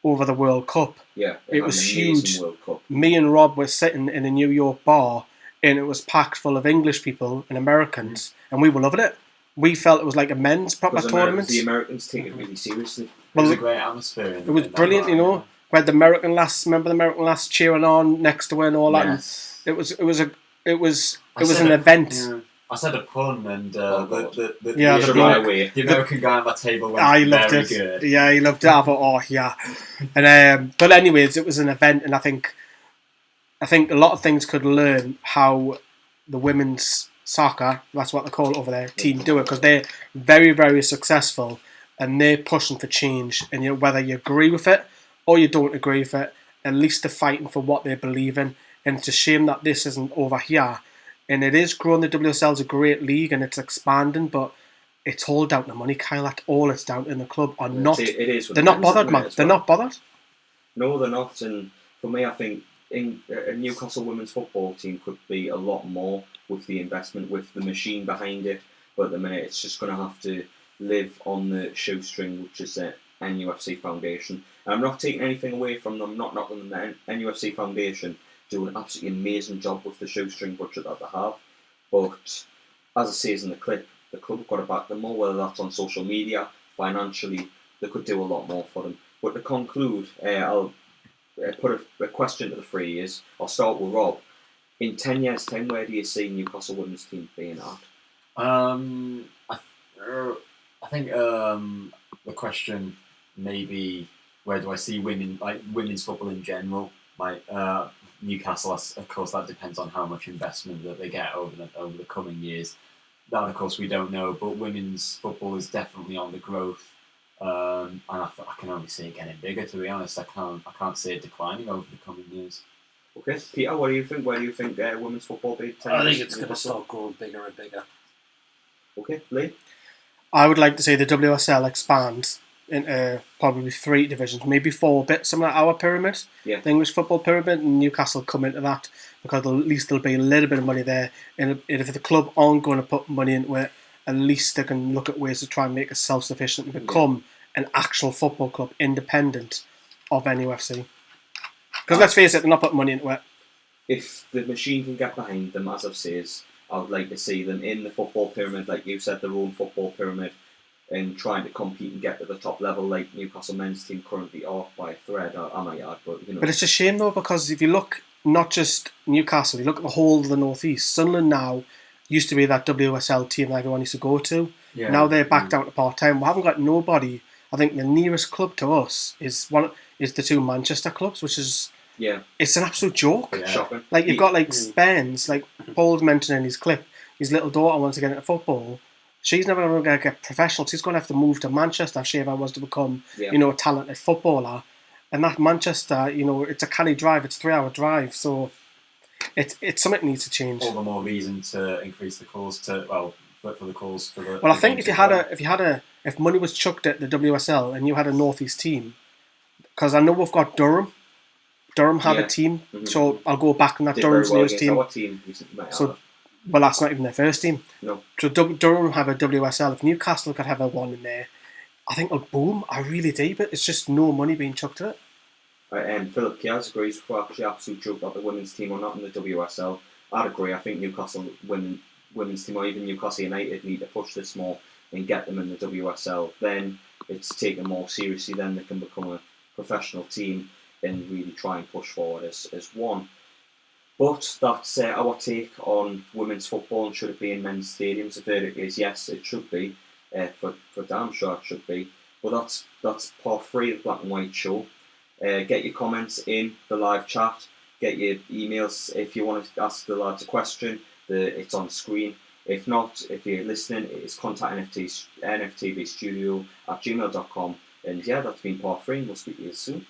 over the World Cup. Yeah, it was huge. World Cup. Me and Rob were sitting in a New York bar, and it was packed full of English people and Americans, and we were loving it. We felt it was like a men's proper tournament. The Americans take it really seriously. It was a great atmosphere. It was brilliant, you know. We had the American lass, remember the American lass cheering on next to her and all that. Yes. And it was an event. Yeah. I said a pun, and the American guy on my table went very good. Yeah, he loved it. I thought, oh yeah. And but anyways, it was an event, and I think a lot of things could learn how the women's soccer, that's what they call it over there, team do it, because they're very, very successful, and they're pushing for change. And whether you agree with it or you don't agree with it, at least they're fighting for what they believe in. And it's a shame that this isn't over here. And it is growing. The WSL is a great league and it's expanding, but it's all down to money, Kyle. That's all it's down to. And the club are not. It is. They're not bothered, man. They're not bothered. No, they're not. And for me, I think a Newcastle women's football team could be a lot more with the investment, with the machine behind it. But at the minute, it's just going to have to live on the shoestring, which is the NUFC Foundation. And I'm not taking anything away from them, not knocking them. The NUFC Foundation do an absolutely amazing job with the shoestring budget that they have. But as it says in the clip, the club have got to back them more, whether that's on social media, financially, they could do a lot more for them. But to conclude, I'll put a question to the three years. I'll start with Rob. In 10 years' time, where do you see Newcastle women's team being at? I think the question maybe, where do I see women's football in general? Newcastle, of course, that depends on how much investment that they get over the coming years. That, of course, we don't know. But women's football is definitely on the growth, and I can only see it getting bigger. To be honest, I can't see it declining over the coming years. Okay, Peter, what do you think? Where do you think women's football be? I think it's going to start growing bigger and bigger. Okay, Lee? I would like to see the WSL expand into probably 3 divisions, maybe 4, a bit similar to our pyramid, the English football pyramid, and Newcastle come into that, because at least there'll be a little bit of money there. And if the club aren't going to put money into it, at least they can look at ways to try and make it self-sufficient and become an actual football club independent of NUFC. Because let's face it, they're not putting money into it. if the machine can get behind them, as I've said, I would like to see them in the football pyramid, like you said, their own football pyramid, and trying to compete and get to the top level, like Newcastle men's team currently are by a thread. I might add, but you know. But it's a shame though, because if you look not just Newcastle, you look at the whole of the North East. Sunderland now used to be that WSL team that everyone used to go to. Yeah. Now they're back down to part time. We haven't got nobody. I think the nearest club to us is the two Manchester clubs, which is it's an absolute joke. It's shocking. Like you've got like Spence, like Paul's mentioned in his clip, his little daughter wants to get into football. She's never going to get professional. She's going to have to move to Manchester if she ever was to become, a talented footballer. And that Manchester, it's a canny drive. It's a 3-hour drive. So it's something that needs to change. All the more reason to increase the calls for the calls for the. Well, I think if money was chucked at the WSL and you had a Northeast team, because I know we've got Durham. Durham have a team, so I'll go back on that. Durham's newest team. Our team recently, well, that's not even their first team. No. So Durham have a WSL. If Newcastle could have a one in there, I think it'll boom. I really do, but it's just no money being chucked at it. And Philip Kears agrees with actually absolute joke about the women's team or not in the WSL. I'd agree. I think Newcastle women's team or even Newcastle United need to push this more and get them in the WSL. Then it's taken more seriously. Then they can become a professional team and really try and push forward as one. But that's our take on women's football and should it be in men's stadiums. The verdict is yes, it should be. For damn sure it should be. But that's part 3 of the Black and White show. Get your comments in the live chat. Get your emails if you want to ask the lads a question. It's on screen. If not, if you're listening, it's contact nftvstudio@gmail.com. And yeah, that's been part 3 and we'll speak to you soon.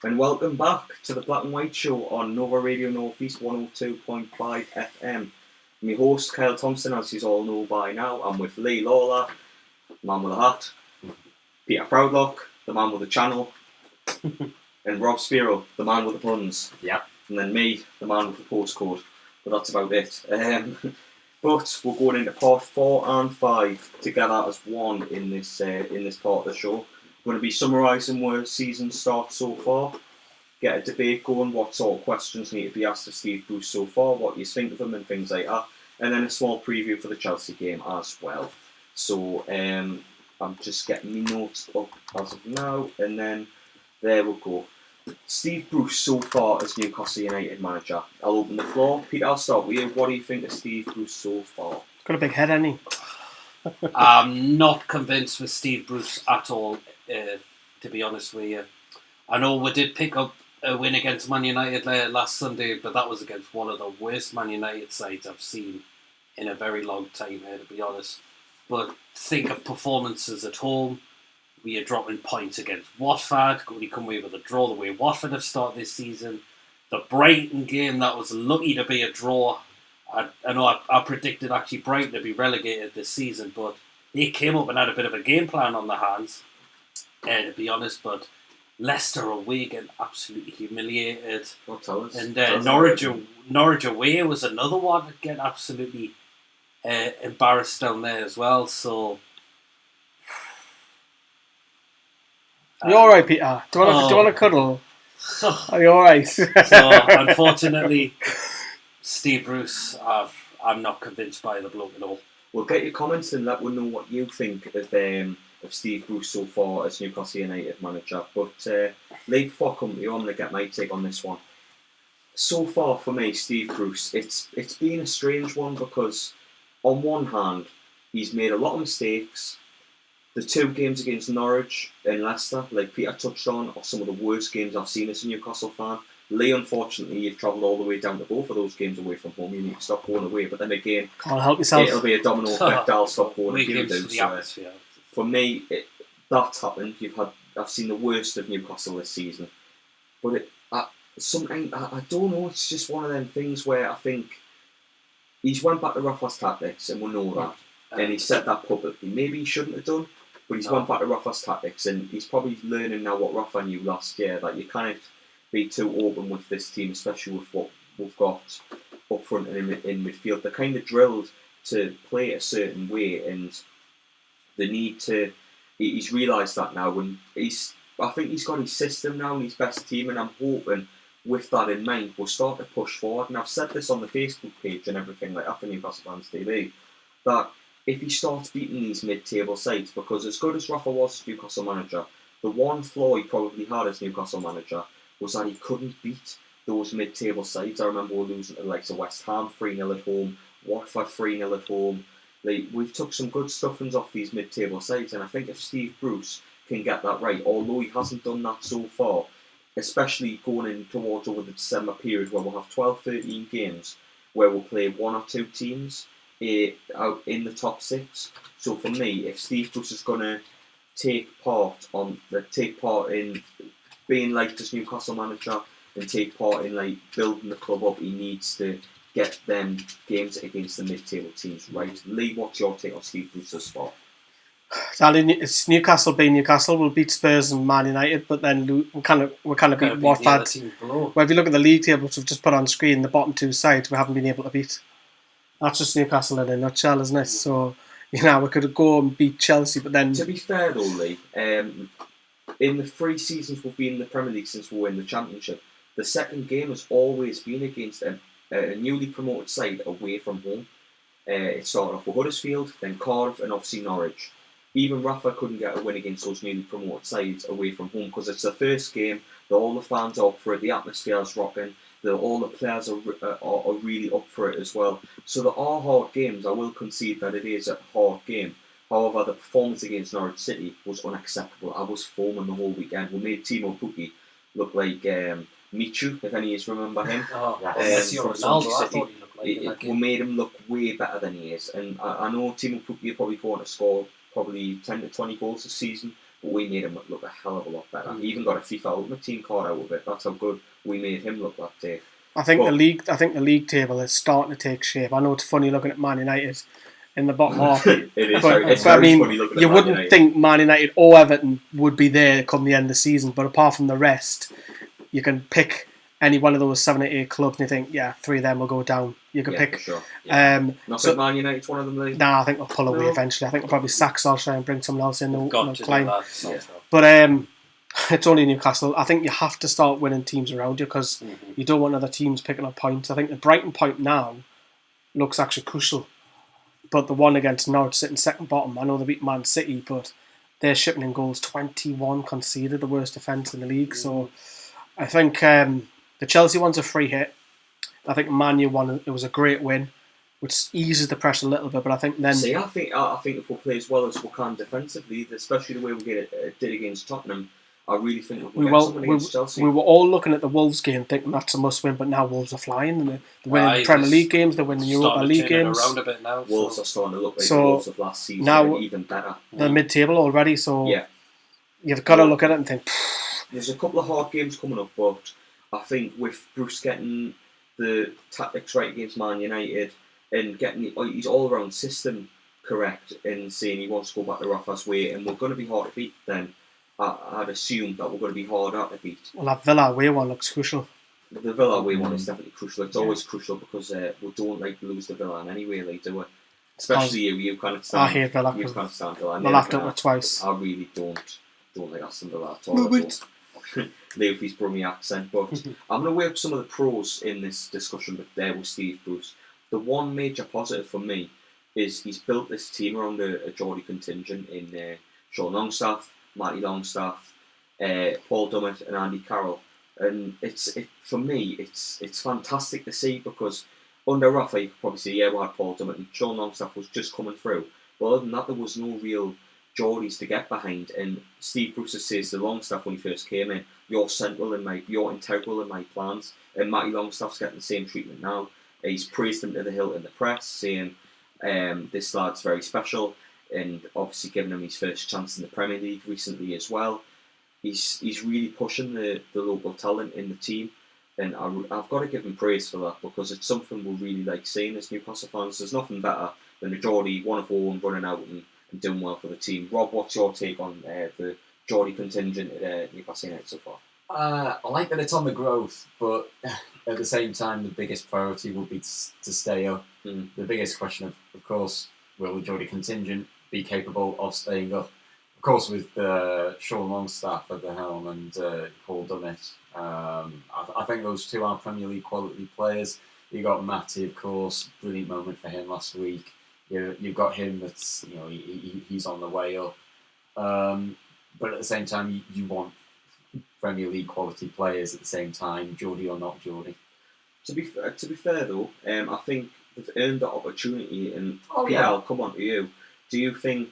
And welcome back to the Black and White Show on Nova Radio Northeast 102.5 FM. I'm your host, Kyle Thompson, as you all know by now. I'm with Lee Lawler, the man with a hat, Peter Proudlock, the man with the channel, and Rob Spiro, the man with the puns. Yeah. And then me, the man with the postcode. But that's about it. But we're going into part 4 and 5 together as one in this part of the show. We're going to be summarising where the season starts so far, get a debate going, what sort of questions need to be asked of Steve Bruce so far, what you think of him and things like that, and then a small preview for the Chelsea game as well. So I'm just getting my notes up as of now, and then there we go. Steve Bruce so far as Newcastle United manager. I'll open the floor. Peter, I'll start with you. What do you think of Steve Bruce so far? Got a big head, hasn't he? I'm not convinced with Steve Bruce at all, to be honest with you. I know we did pick up a win against Man United last Sunday, but that was against one of the worst Man United sides I've seen in a very long time, to be honest. But think of performances at home. We are dropping points against Watford. We come away with a draw the way Watford have started this season. The Brighton game, that was lucky to be a draw. I know I predicted actually Brighton to be relegated this season, but they came up and had a bit of a game plan on their hands, to be honest. But Leicester away getting absolutely humiliated. And Norwich away was another one getting absolutely embarrassed down there as well. So Are you alright, Peter? Do you want to cuddle? Are you alright? So unfortunately, Steve Bruce, I'm not convinced by the bloke at all. We'll get your comments and let us know what you think of Steve Bruce so far as Newcastle United manager. But Lee, before I come to you, I'm going to get my take on this one. So far for me, Steve Bruce, it's been a strange one because on one hand, he's made a lot of mistakes. The 2 games against Norwich and Leicester, like Peter touched on, are some of the worst games I've seen as a Newcastle fan. Lee, unfortunately, you've travelled all the way down to both of those games away from home. You need to stop going away. But then again, can't help yourself. It'll be a domino effect. I'll stop going if you do. For the atmosphere. For me, that's happened. I've seen the worst of Newcastle this season. But sometimes I don't know. It's just one of them things where I think he's went back to Rafa's tactics, and we know that. And he said that publicly. Maybe he shouldn't have done, but he's went back to Rafa's tactics, and he's probably learning now what Rafa knew last year, that you can't be too open with this team, especially with what we've got up front and in midfield. They're kind of drilled to play a certain way, and the need to. He's realised that now, and I think he's got his system now and his best team, and I'm hoping with that in mind we'll start to push forward. And I've said this on the Facebook page and everything like that for Newcastle Fans TV, that if he starts beating these mid-table sides, because as good as Rafa was as Newcastle manager, the one flaw he probably had as Newcastle manager was that he couldn't beat those mid-table sides. I remember losing to the likes of West Ham 3-0 at home, Watford 3-0 at home. We've took some good stuffings off these mid-table sides, and I think if Steve Bruce can get that right, although he hasn't done that so far, especially going in towards over the December period where we'll have 12-13 games where we'll play 1 or 2 teams out in the top 6. So for me, if Steve Bruce is going to take part in being liked as Newcastle manager and take part in building the club up, he needs to get them games against the mid-table teams right. Lee, what's your take on Steve Bruce thus far? It's Newcastle being Newcastle. We'll beat Spurs and Man United, but then we kind of beat Watford. Well, if you look at the league table, which we've just put on screen, the bottom 2 sides we haven't been able to beat. That's just Newcastle in a nutshell, isn't it? So, we could go and beat Chelsea, but then... To be fair though, Lee, in the 3 seasons we've been in the Premier League since we were in the Championship, the second game has always been against a newly promoted side away from home. It started off with Huddersfield, then Cardiff, and obviously Norwich. Even Rafa couldn't get a win against those newly promoted sides away from home because it's the first game, all the fans are up for it, the atmosphere is rocking, all the players are really up for it as well. So there are hard games. I will concede that it is a hard game. However, the performance against Norwich City was unacceptable. I was foaming the whole weekend. We made Timo Pukki look like Michu, if any of you remember him. We made him look way better than he is. And I know Timo Pukki will probably going to score probably 10 to 20 goals this season. but we made him look a hell of a lot better. He even got a FIFA Ultimate Team card out of it. That's how good we made him look that day. I think the league table is starting to take shape. I know it's funny looking at Man United in the bottom half. It is. But Very funny looking at you Man wouldn't United. think Man United or Everton would be there come the end of the season. But apart from the rest, you can pick any one of those 7 or 8 clubs and you think, yeah, 3 of them will go down. You can pick. For sure. Yeah. Not so Man United's one of them. Like? Nah, I think they'll pull away eventually. I think they'll probably sack Solskjaer and bring someone else in. Got to climb. do that. Yeah. But it's only Newcastle. I think you have to start winning teams around you because you don't want other teams picking up points. I think the Brighton point now looks actually crucial. But the one against Norwich sitting second bottom, I know they beat Man City, but they're shipping in goals 21 conceded, the worst defence in the league. So I think the Chelsea one's a free hit. I think Man U one, it was a great win, which eases the pressure a little bit. But I think then... See, I think if we play as well as we can defensively, especially the way we did against Tottenham, I really think we get something against Chelsea. We were all looking at the Wolves game thinking that's a must win, but now Wolves are flying. And they're winning Premier League games, they're winning Europa League games. Around a bit now, Wolves are starting to look like the Wolves of last season, now, even better. They're mid-table already, so you've got to look at it and think... There's a couple of hard games coming up, but I think with Bruce getting the tactics right against Man United and getting his all-round system correct and saying he wants to go back to Rafa's way and we're going to be hard to beat, then I'd assume that we're going to be harder to beat. Well, that Villa away one looks crucial. The Villa away one is definitely crucial. It's always crucial because we don't like to lose the Villa in any way, like, do we? Especially you kind of stand. I hate Villa. You kind of stand Villa. They'll have to twice. I really don't like Aston Villa at all. Leave his Brummie accent, but I'm going to weigh up some of the pros in this discussion with Steve Bruce. The one major positive for me is he's built this team around a Geordie contingent in Sean Longstaff, Matty Longstaff, Paul Dummett and Andy Carroll. And for me, it's fantastic to see because under Rafa, you could probably say, yeah, we had Paul Dummett and Sean Longstaff was just coming through. But other than that, there was no real Geordies to get behind. And Steve Bruce says to Longstaff when he first came in, you're integral in my plans. And Matty Longstaff's getting the same treatment now. He's praised him to the hilt in the press, saying this lad's very special, and obviously giving him his first chance in the Premier League recently as well. He's really pushing the local talent in the team, and I've got to give him praise for that because it's something we really like seeing as Newcastle fans. There's nothing better than a Geordie, one of own, running out and doing well for the team. Rob, what's your take on the Geordie contingent at Newcastle United so far? I like that it's on the growth, but at the same time, the biggest priority will be to stay up. The biggest question, of course, will the Geordie contingent be capable of staying up? Of course, with Sean Longstaff at the helm and Paul Dummett, I think those two are Premier League quality players. You got Matty, of course, brilliant moment for him last week. You've got him that's he's on the way up, but at the same time, you want Premier League quality players at the same time, Geordie or not Geordie. To be fair though, I think they've earned that opportunity. And Pierre, I'll come on to you. Do you think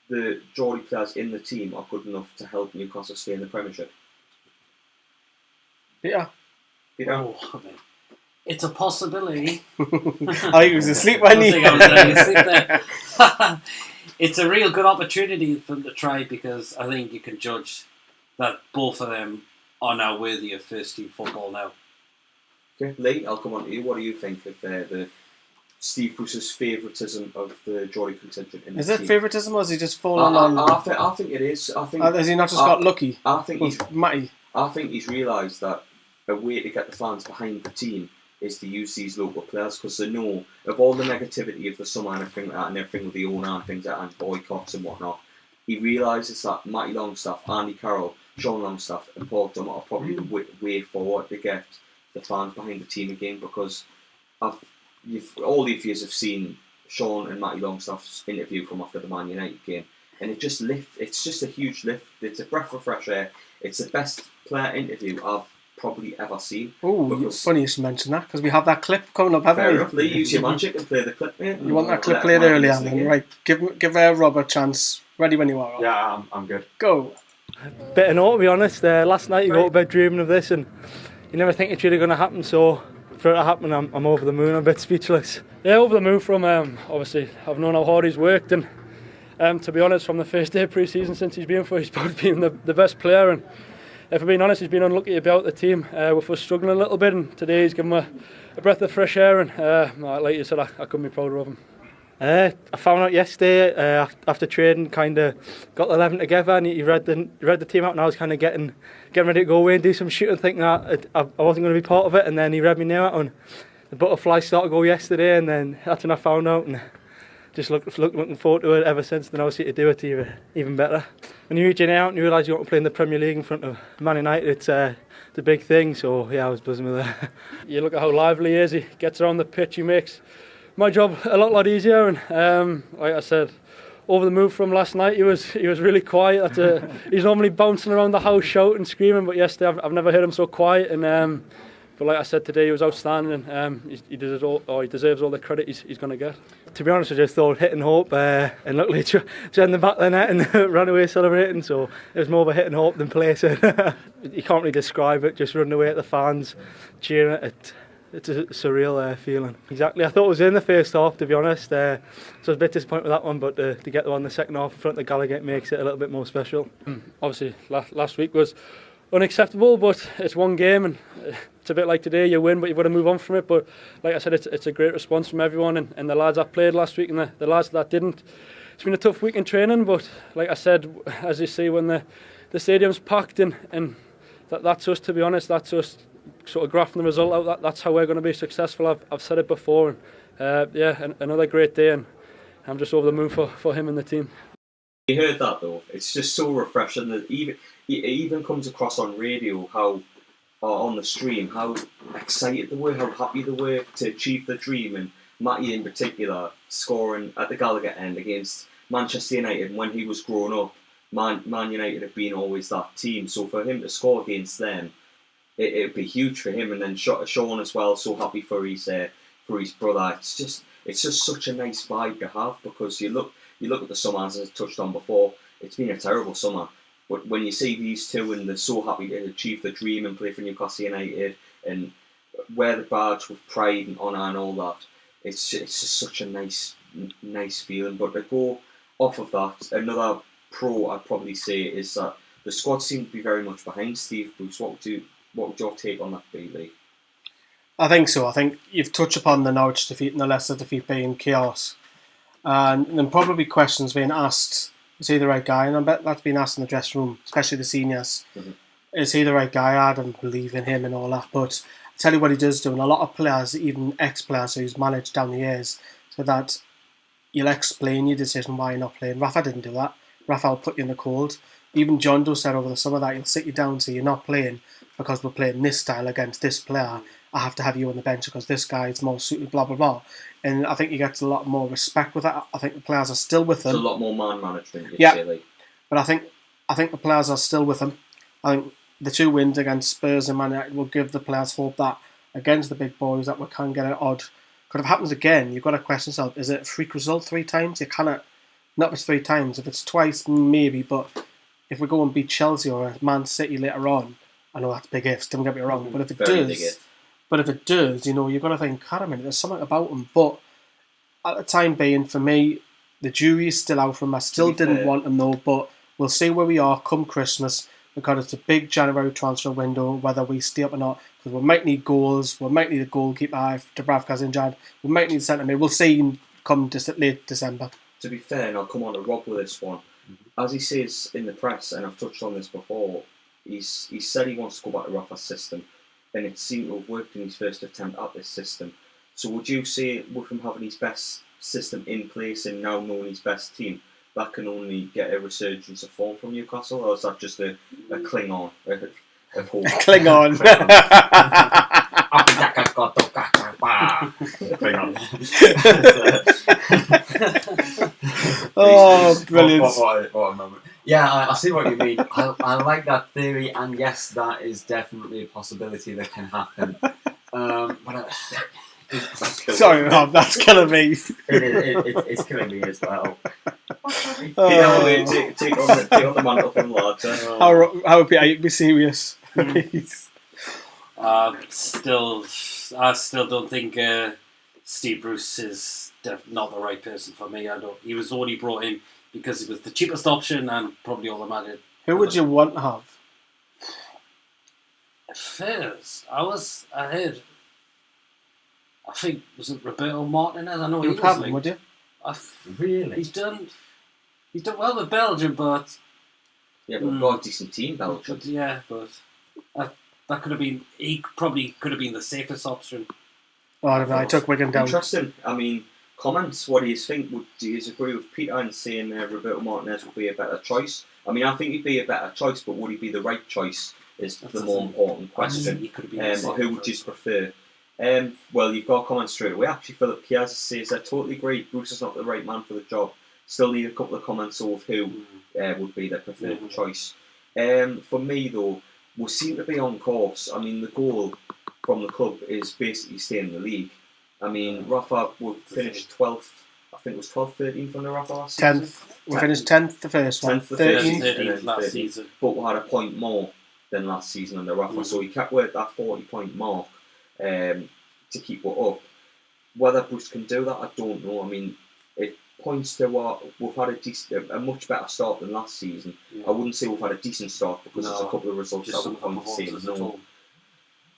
the Geordie players in the team are good enough to help Newcastle stay in the Premiership? Peter? Oh, it's a possibility. I think he was asleep when he... It's a real good opportunity for them to try because I think you can judge that both of them are now worthy of first team football now. Okay, Lee, I'll come on to you. What do you think of the Steve Bruce's favouritism of the Geordie contingent in the team? Is it favouritism or is he just fallen on... I think it is. I think, has he not just got lucky? I think Matty. I think he's realised that a way to get the fans behind the team is to use these local players because they know of all the negativity of the summer and everything with the owner and things like that and boycotts and whatnot. He realises that Matty Longstaff, Andy Carroll, Sean Longstaff and Paul Dummett are probably the way forward to get the fans behind the team again because all the years have seen Sean and Matty Longstaff's interview from after the Man United game and it just it's just a huge lift. It's a breath of fresh air. It's the best player interview I've probably ever seen. Oh, it's funny you should mention that because we have that clip coming up, haven't we? Fair enough, Lee, use your magic and play the clip, mate. You want that clip played earlier then? Right, give Rob a chance. Ready when you are, Rob. Yeah, I'm good. Go. Bit of note, to be honest. Last night you go to bed dreaming of this and you never think it's really going to happen, so for it to happen I'm over the moon. I'm a bit speechless. Yeah, over the moon from obviously I've known how hard he's worked and To be honest, from the first day of pre-season since he's been for, he's probably been the best player. And if I'm being honest, he's been unlucky to be out the team with us struggling a little bit. And today he's given a breath of fresh air. And like you said, I couldn't be prouder of him. I found out yesterday after trading, kind of got the 11 together, and he read the team out, and I was kind of getting ready to go away and do some shooting, thinking that I wasn't going to be part of it. And then he read me name out, and the butterflies started to go yesterday, and then that's when I found out, and just looking forward to it ever since. Then obviously to do it even better. When you reach out and you realise you want to play in the Premier League in front of Man United, it's a big thing. So yeah, I was buzzing with that. You look at how lively he is. He gets around the pitch. He makes my job a lot easier. And like I said, over the move from last night, he was really quiet. He's normally bouncing around the house shouting, screaming, but yesterday I've never heard him so quiet. And but like I said today, he was outstanding. He deserves all the credit he's going to get. To be honest, I just thought hit and hope, and luckily just in the back of the net and ran away celebrating. So it was more of a hit and hope than play. So you can't really describe it. Just running away at the fans, cheering it. It's a surreal feeling. Exactly. I thought it was in the first half, to be honest. So I was a bit disappointed with that one, but to get the one in the second half in front of the Gallagher makes it a little bit more special. Obviously, last week was unacceptable, but it's one game, and it's a bit like today. You win, but you've got to move on from it. But like I said, it's a great response from everyone, and the lads that played last week and the lads that didn't. It's been a tough week in training, but like I said, as you see, when the stadium's packed and that's us, to be honest. That's us sort of graphing the result out. That's how we're going to be successful. I've said it before. And, another great day, and I'm just over the moon for him and the team. You heard that though. It's just so refreshing that it even comes across on radio on the stream how excited they were, how happy they were to achieve the dream, and Matty in particular scoring at the Gallagher end against Manchester United. When he was growing up, Man United have been always that team, so for him to score against them, it would be huge for him. And then Sean as well, so happy for his brother. It's just such a nice vibe to have, because you look at the summer, as I touched on before, it's been a terrible summer. But when you see these two and they're so happy to achieve the dream and play for Newcastle United and wear the badge with pride and honour and all that, it's just such a nice feeling. But to go off of that, another pro I'd probably say is that the squad seemed to be very much behind Steve Bruce. What would your take on that be, Lee? I think so. I think you've touched upon the Norwich defeat and the Leicester defeat being chaos. And then probably questions being asked, is he the right guy? And I bet that's been asked in the dressing room, especially the seniors. Mm-hmm. Is he the right guy? I don't believe in him and all that. But I tell you what he does do, and a lot of players, even ex-players who's managed down the years, so that you'll explain your decision why you're not playing. Rafa didn't do that. Rafa will put you in the cold. Even John Doe said over the summer that he'll sit you down and say you're not playing because we're playing this style against this player. I have to have you on the bench because this guy is more suited, blah, blah, blah. And I think he gets a lot more respect with that. I think the players are still with him. It's a lot more man management, you'd say, Lee. But I think the players are still with him. I think the 2 wins against Spurs and Man United will give the players hope that against the big boys that we can get an odd. Because if it happens again, you've got to question yourself, is it a freak result 3 times? You cannot, not if it's 3 times. If it's twice, maybe. But if we go and beat Chelsea or Man City later on, I know that's big ifs, don't get me wrong. But if it does, you know, you're going to think, God, a minute, there's something about him. But at the time being, for me, the jury is still out for him. I still didn't want him though, but we'll see where we are come Christmas, because it's a big January transfer window, whether we stay up or not. Because we might need goals, we might need a goalkeeper if Dubravka's injured, we might need a centre mid. We'll see him come late December. To be fair, and I'll come on to Rob with this one, as he says in the press, and I've touched on this before, he said he wants to go back to Rafa's system, and it seemed to have worked in his first attempt at this system. So would you say, with him having his best system in place and now knowing his best team, that can only get a resurgence of form from Newcastle, or is that just a cling on of hope? Cling on. Oh, brilliant. What a moment. Yeah, I see what you mean. I like that theory, and yes, that is definitely a possibility that can happen. Sorry, Rob, that's killing me. It's killing me as well. Take on the mantle from lads. How would you be serious? I still don't think Steve Bruce is not the right person for me. He was only brought in because it was the cheapest option and probably all the money. Who would you want to have? First, I heard. I think was it Roberto Martinez? I know he You'd was have him, linked. would you? Really? He's done well with Belgium, but Yeah, but we've got a decent team, Belgium. That could have been. He probably could have been the safest option. Oh, I took Wigan down. Interesting. I mean, comments. What do you think? Do you agree with Peter in saying Roberto Martinez would be a better choice? I mean, I think he'd be a better choice, but would he be the right choice? Is the more important question. He could have been Or who would you prefer? Well, you've got comments straight away. Actually, Philip Chiesa says, I totally agree. Bruce is not the right man for the job. Still need a couple of comments of who would be their preferred choice. For me, though, we seem to be on course. I mean, the goal from the club is basically staying in the league. I mean, Rafa would finish 12th. I think it was 12th, 13th on the Rafa last season. 10th. We finished 10th the first one. 10th the first 13th. and then 13th last 13th. season. But we had a point more than last season under Rafa, so he kept at that 40-point mark to keep it up. Whether Bruce can do that, I don't know. I mean, it points to what we've had a much better start than last season. Yeah. I wouldn't say we've had a decent start because there's a couple of results that would point to saying no.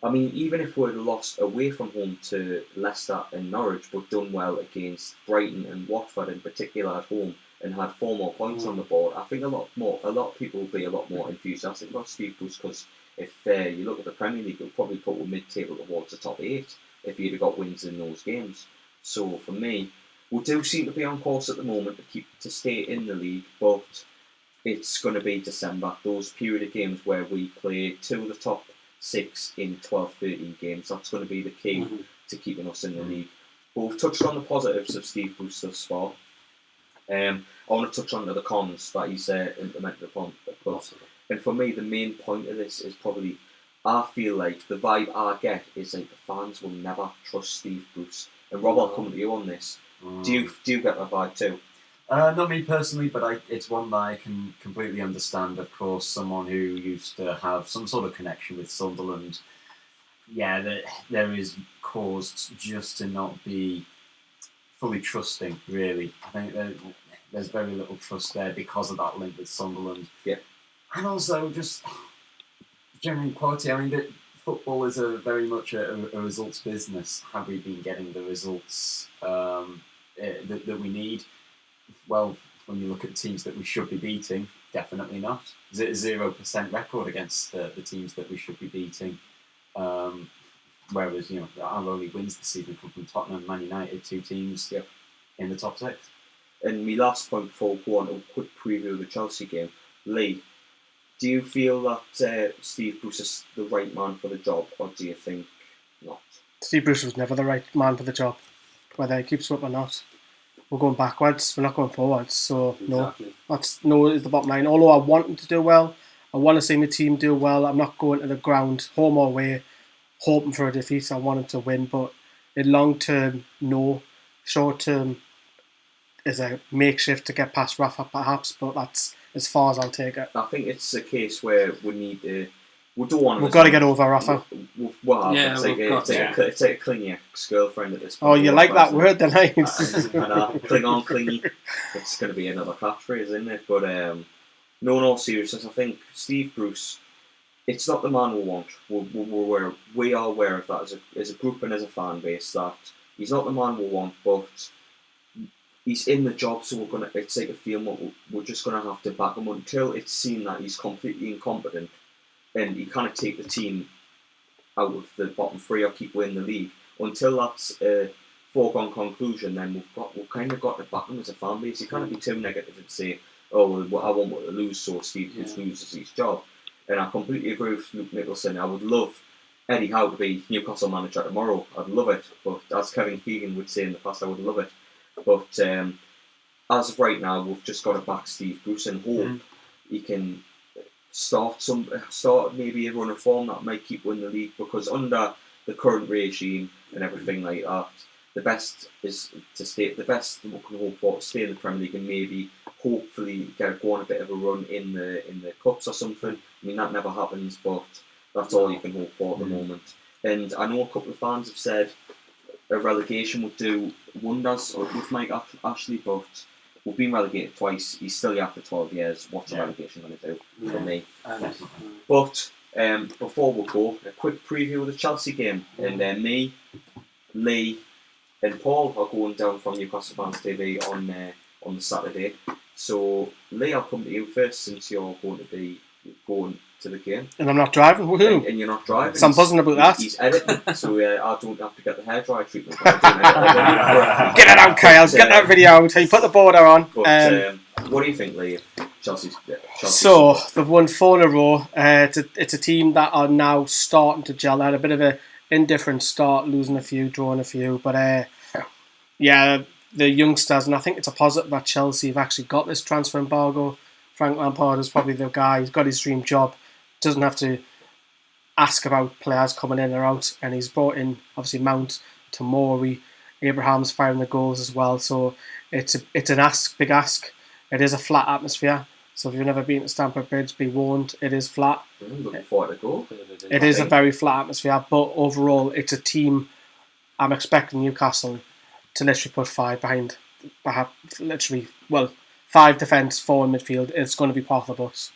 I mean, even if we'd lost away from home to Leicester and Norwich, but done well against Brighton and Watford in particular at home, and had 4 more points on the board, I think a lot of people will be a lot more enthusiastic about Steve Bruce, because if you look at the Premier League, it'll probably put a mid-table towards the top 8 if he'd have got wins in those games. So for me, we do seem to be on course at the moment to stay in the league, but it's going to be December, those period of games where we play 2 of the top 6 in 12-13 games. That's going to be the key to keeping us in the league. But we've touched on the positives of Steve Bruce thus far. I want to touch on the cons that he's implemented upon the club. And for me, the main point of this is probably, I feel like the vibe I get is like the fans will never trust Steve Bruce. And Rob, I'll come to you on this. Do you get that vibe too? Not me personally, but it's one that I can completely understand. Of course, someone who used to have some sort of connection with Sunderland, there is cause just to not be fully trusting, really. I think there's very little trust there because of that link with Sunderland. Yeah. And also just general quality. I mean, football is very much a results business. Have we been getting the results that we need? Well, when you look at teams that we should be beating, definitely not. 0% record against the teams that we should be beating. Whereas, our only wins this season come from Tottenham and Man United, 2 teams in the top 6. And my last point before we go on to a quick preview of the Chelsea game, Lee, do you feel that Steve Bruce is the right man for the job, or do you think not? Steve Bruce was never the right man for the job, whether he keeps up or not. We're going backwards, we're not going forwards, so Exactly. no is the bottom line. Although I want him to do well, I want to see my team do well, I'm not going to the ground, home or away, hoping for a defeat. I want him to win, but in long term, no. Short term is a makeshift to get past Rafa perhaps, but that's as far as I'll take it. I think it's a case where we need to. We don't want. We've got to get over Rafa. It's like a clingy ex-girlfriend at this point. Oh, you like that word, then? Cling on, clingy. It's going to be another catchphrase, isn't it? But no, in all seriousness, I think Steve Bruce, it's not the man we want. We are aware of that as a group and as a fan base, that he's not the man we want, but he's in the job, so it's like a feeling we're just going to have to back him until it's seen that he's completely incompetent and he can't take the team out of the bottom 3 or keep winning the league. Until that's a foregone conclusion, then we've kind of got to back him as a fan base. You can't be too negative and say, oh, well, I want to lose, so Steve Bruce loses his job. And I completely agree with Luke Nicholson. I would love Eddie Howe to be Newcastle manager tomorrow. I'd love it. But as Kevin Keegan would say in the past, I would love it. But as of right now, we've just got to back Steve Bruce and hope he can start maybe a run of form that might keep winning the league, because under the current regime and everything like that, the best is to stay. The best we can hope for to stay in the Premier League and maybe hopefully go on a bit of a run in the cups or something. I mean, that never happens, but that's all you can hope for at the moment. And I know a couple of fans have said a relegation would do wonders with Mike Ashley, but we've been relegated twice. He's still here after 12 years. What's a relegation going to do for me? But before we go, a quick preview of the Chelsea game. And me, Lee, and Paul are going down from Newcastle Fans TV on the Saturday. So Lee, I'll come to you first, since you're going to be going to the game. And I'm not driving. Woohoo! And you're not driving. So I'm buzzing about that. He's editing, so I don't have to get the hairdryer treatment. Get it out, Kyle. Get that video out. You put the border on. But what do you think, Lee? Chelsea. So they've won 4 in a row. It's a team that are now starting to gel. They had a bit of an indifferent start, losing a few, drawing a few. But yeah, the youngsters, and I think it's a positive that Chelsea have actually got this transfer embargo. Frank Lampard is probably the guy. He's got his dream job. Doesn't have to ask about players coming in or out. And he's brought in, obviously, Mount, Tomori, Abraham's firing the goals as well. So it's an big ask. It is a flat atmosphere. So if you've never been to Stamford Bridge, be warned, it is flat. Looking forward to go. It is a very flat atmosphere. But overall, it's a team. I'm expecting Newcastle to literally put 5 behind. Perhaps literally, 5 defence, 4 in midfield. It's going to be part of the bus.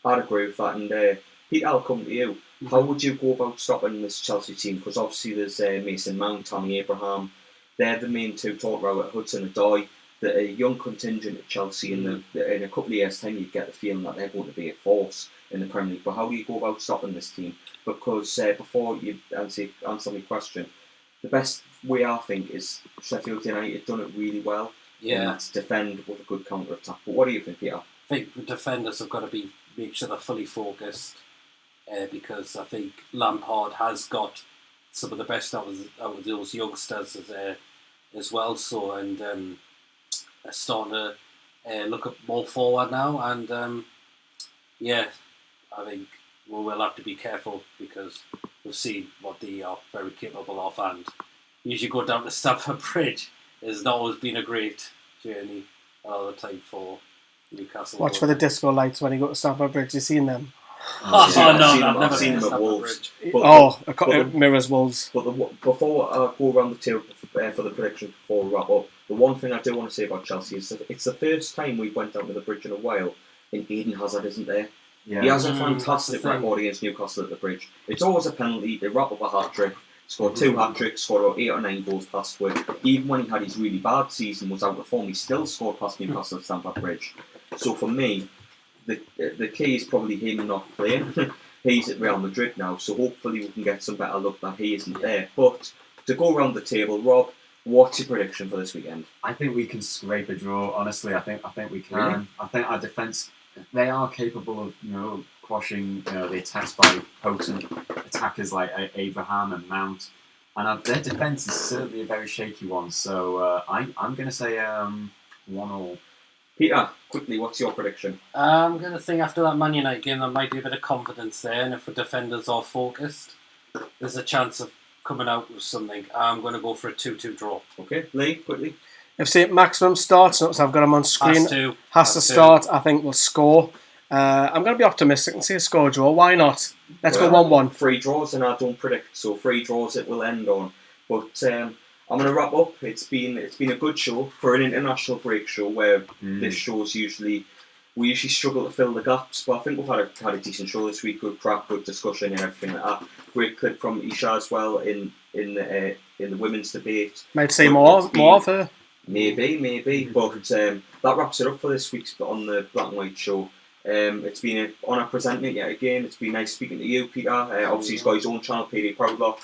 I'd agree with that. And Pete, I'll come to you. How would you go about stopping this Chelsea team? Because obviously there's Mason Mount, Tammy Abraham. They're the main two talked about. Hudson-Odoi, a young contingent at Chelsea. In a couple of years' time, you get the feeling that they're going to be a force in the Premier League. But how do you go about stopping this team? Because before you answer my question, the best way I think is Sheffield United done it really well. Yeah. And that's defend with a good counter-attack. But what do you think, Peter? I think the defenders have got to make sure they're fully focused, because I think Lampard has got some of the best out of those youngsters as well. So, and they're starting to look more forward now. And yeah, I think we will have to be careful, because we've seen what they are very capable of. And usually go down to Stamford Bridge has not always been a great journey a lot of the time for Newcastle. Watch for the disco lights when you go to Stamford Bridge. You seen them? I've never seen them at Wolves. Mirrors Wolves. But before I go around the table for the prediction before we wrap up, the one thing I do want to say about Chelsea is that it's the first time we went down to the bridge in a while, and Eden Hazard isn't there. Yeah. He has a fantastic record against Newcastle at the bridge. It's always a penalty. They wrap up a hat-trick. Scored 2 hat-tricks, scored about 8 or 9 goals past Wood. Even when he had his really bad season, was out of form, he still scored past Newcastle at Stamford Bridge. So for me, the key is probably him not playing. He's at Real Madrid now, so hopefully we can get some better luck that he isn't there. But to go around the table, Rob, what's your prediction for this weekend? I think we can scrape a draw. Honestly, I think we can. Really? I think our defence, they are capable of quashing the attacks by potent attackers like Abraham and Mount, and their defence is certainly a very shaky one. So I'm going to say 1-1. Peter, quickly, what's your prediction? I'm going to think after that Man United game there might be a bit of confidence there, and if the defenders are focused, there's a chance of coming out with something. I'm going to go for a 2-2 draw. Okay, Lee, quickly. If saint-maximin starts, so I've got him on screen, has to start, I think we'll score. I'm going to be optimistic and say a score draw. Why not? Let's go 1-1. 3 draws, and I don't predict, so 3 draws it will end on. But I'm going to wrap up. It's been a good show for an international break show, where this show's we usually struggle to fill the gaps, but I think we've had a decent show this week. Good crack, good discussion, and everything like that. Great clip from Isha as well in the women's debate. Might say more of her. Maybe, but that wraps it up for this week's on the Black and White show. It's been an honour presenting it yet again. It's been nice speaking to you, Peter. Obviously, he's got his own channel, PD Proudlock.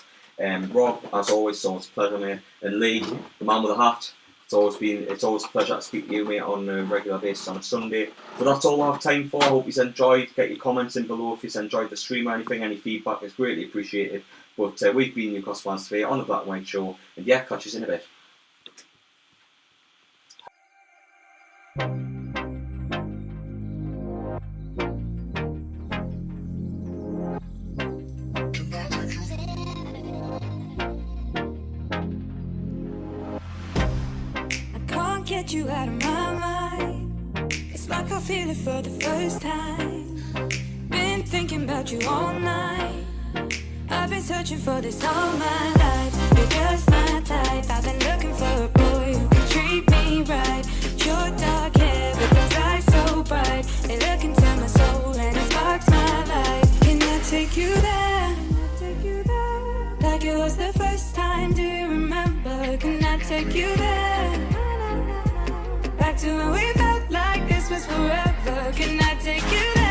Rob, as always, it's always a pleasure, mate. And Lee, the man with the hat, it's always a pleasure to speak to you, mate, on a regular basis on a Sunday. But that's all I have time for. I hope you've enjoyed. Get your comments in below if you've enjoyed the stream or anything. Any feedback is greatly appreciated. But we've been Newcastle Fans today on the Black and White show. And yeah, catch us in a bit. Get you out of my mind. It's like I feel it for the first time. Been thinking about you all night. I've been searching for this all my life. You're just my type. I've been looking for a boy who can treat me right. You're dark. take you there? Like it was the first time, do you remember? Can I take you there? Back to when we felt like this was forever. Can I take you there?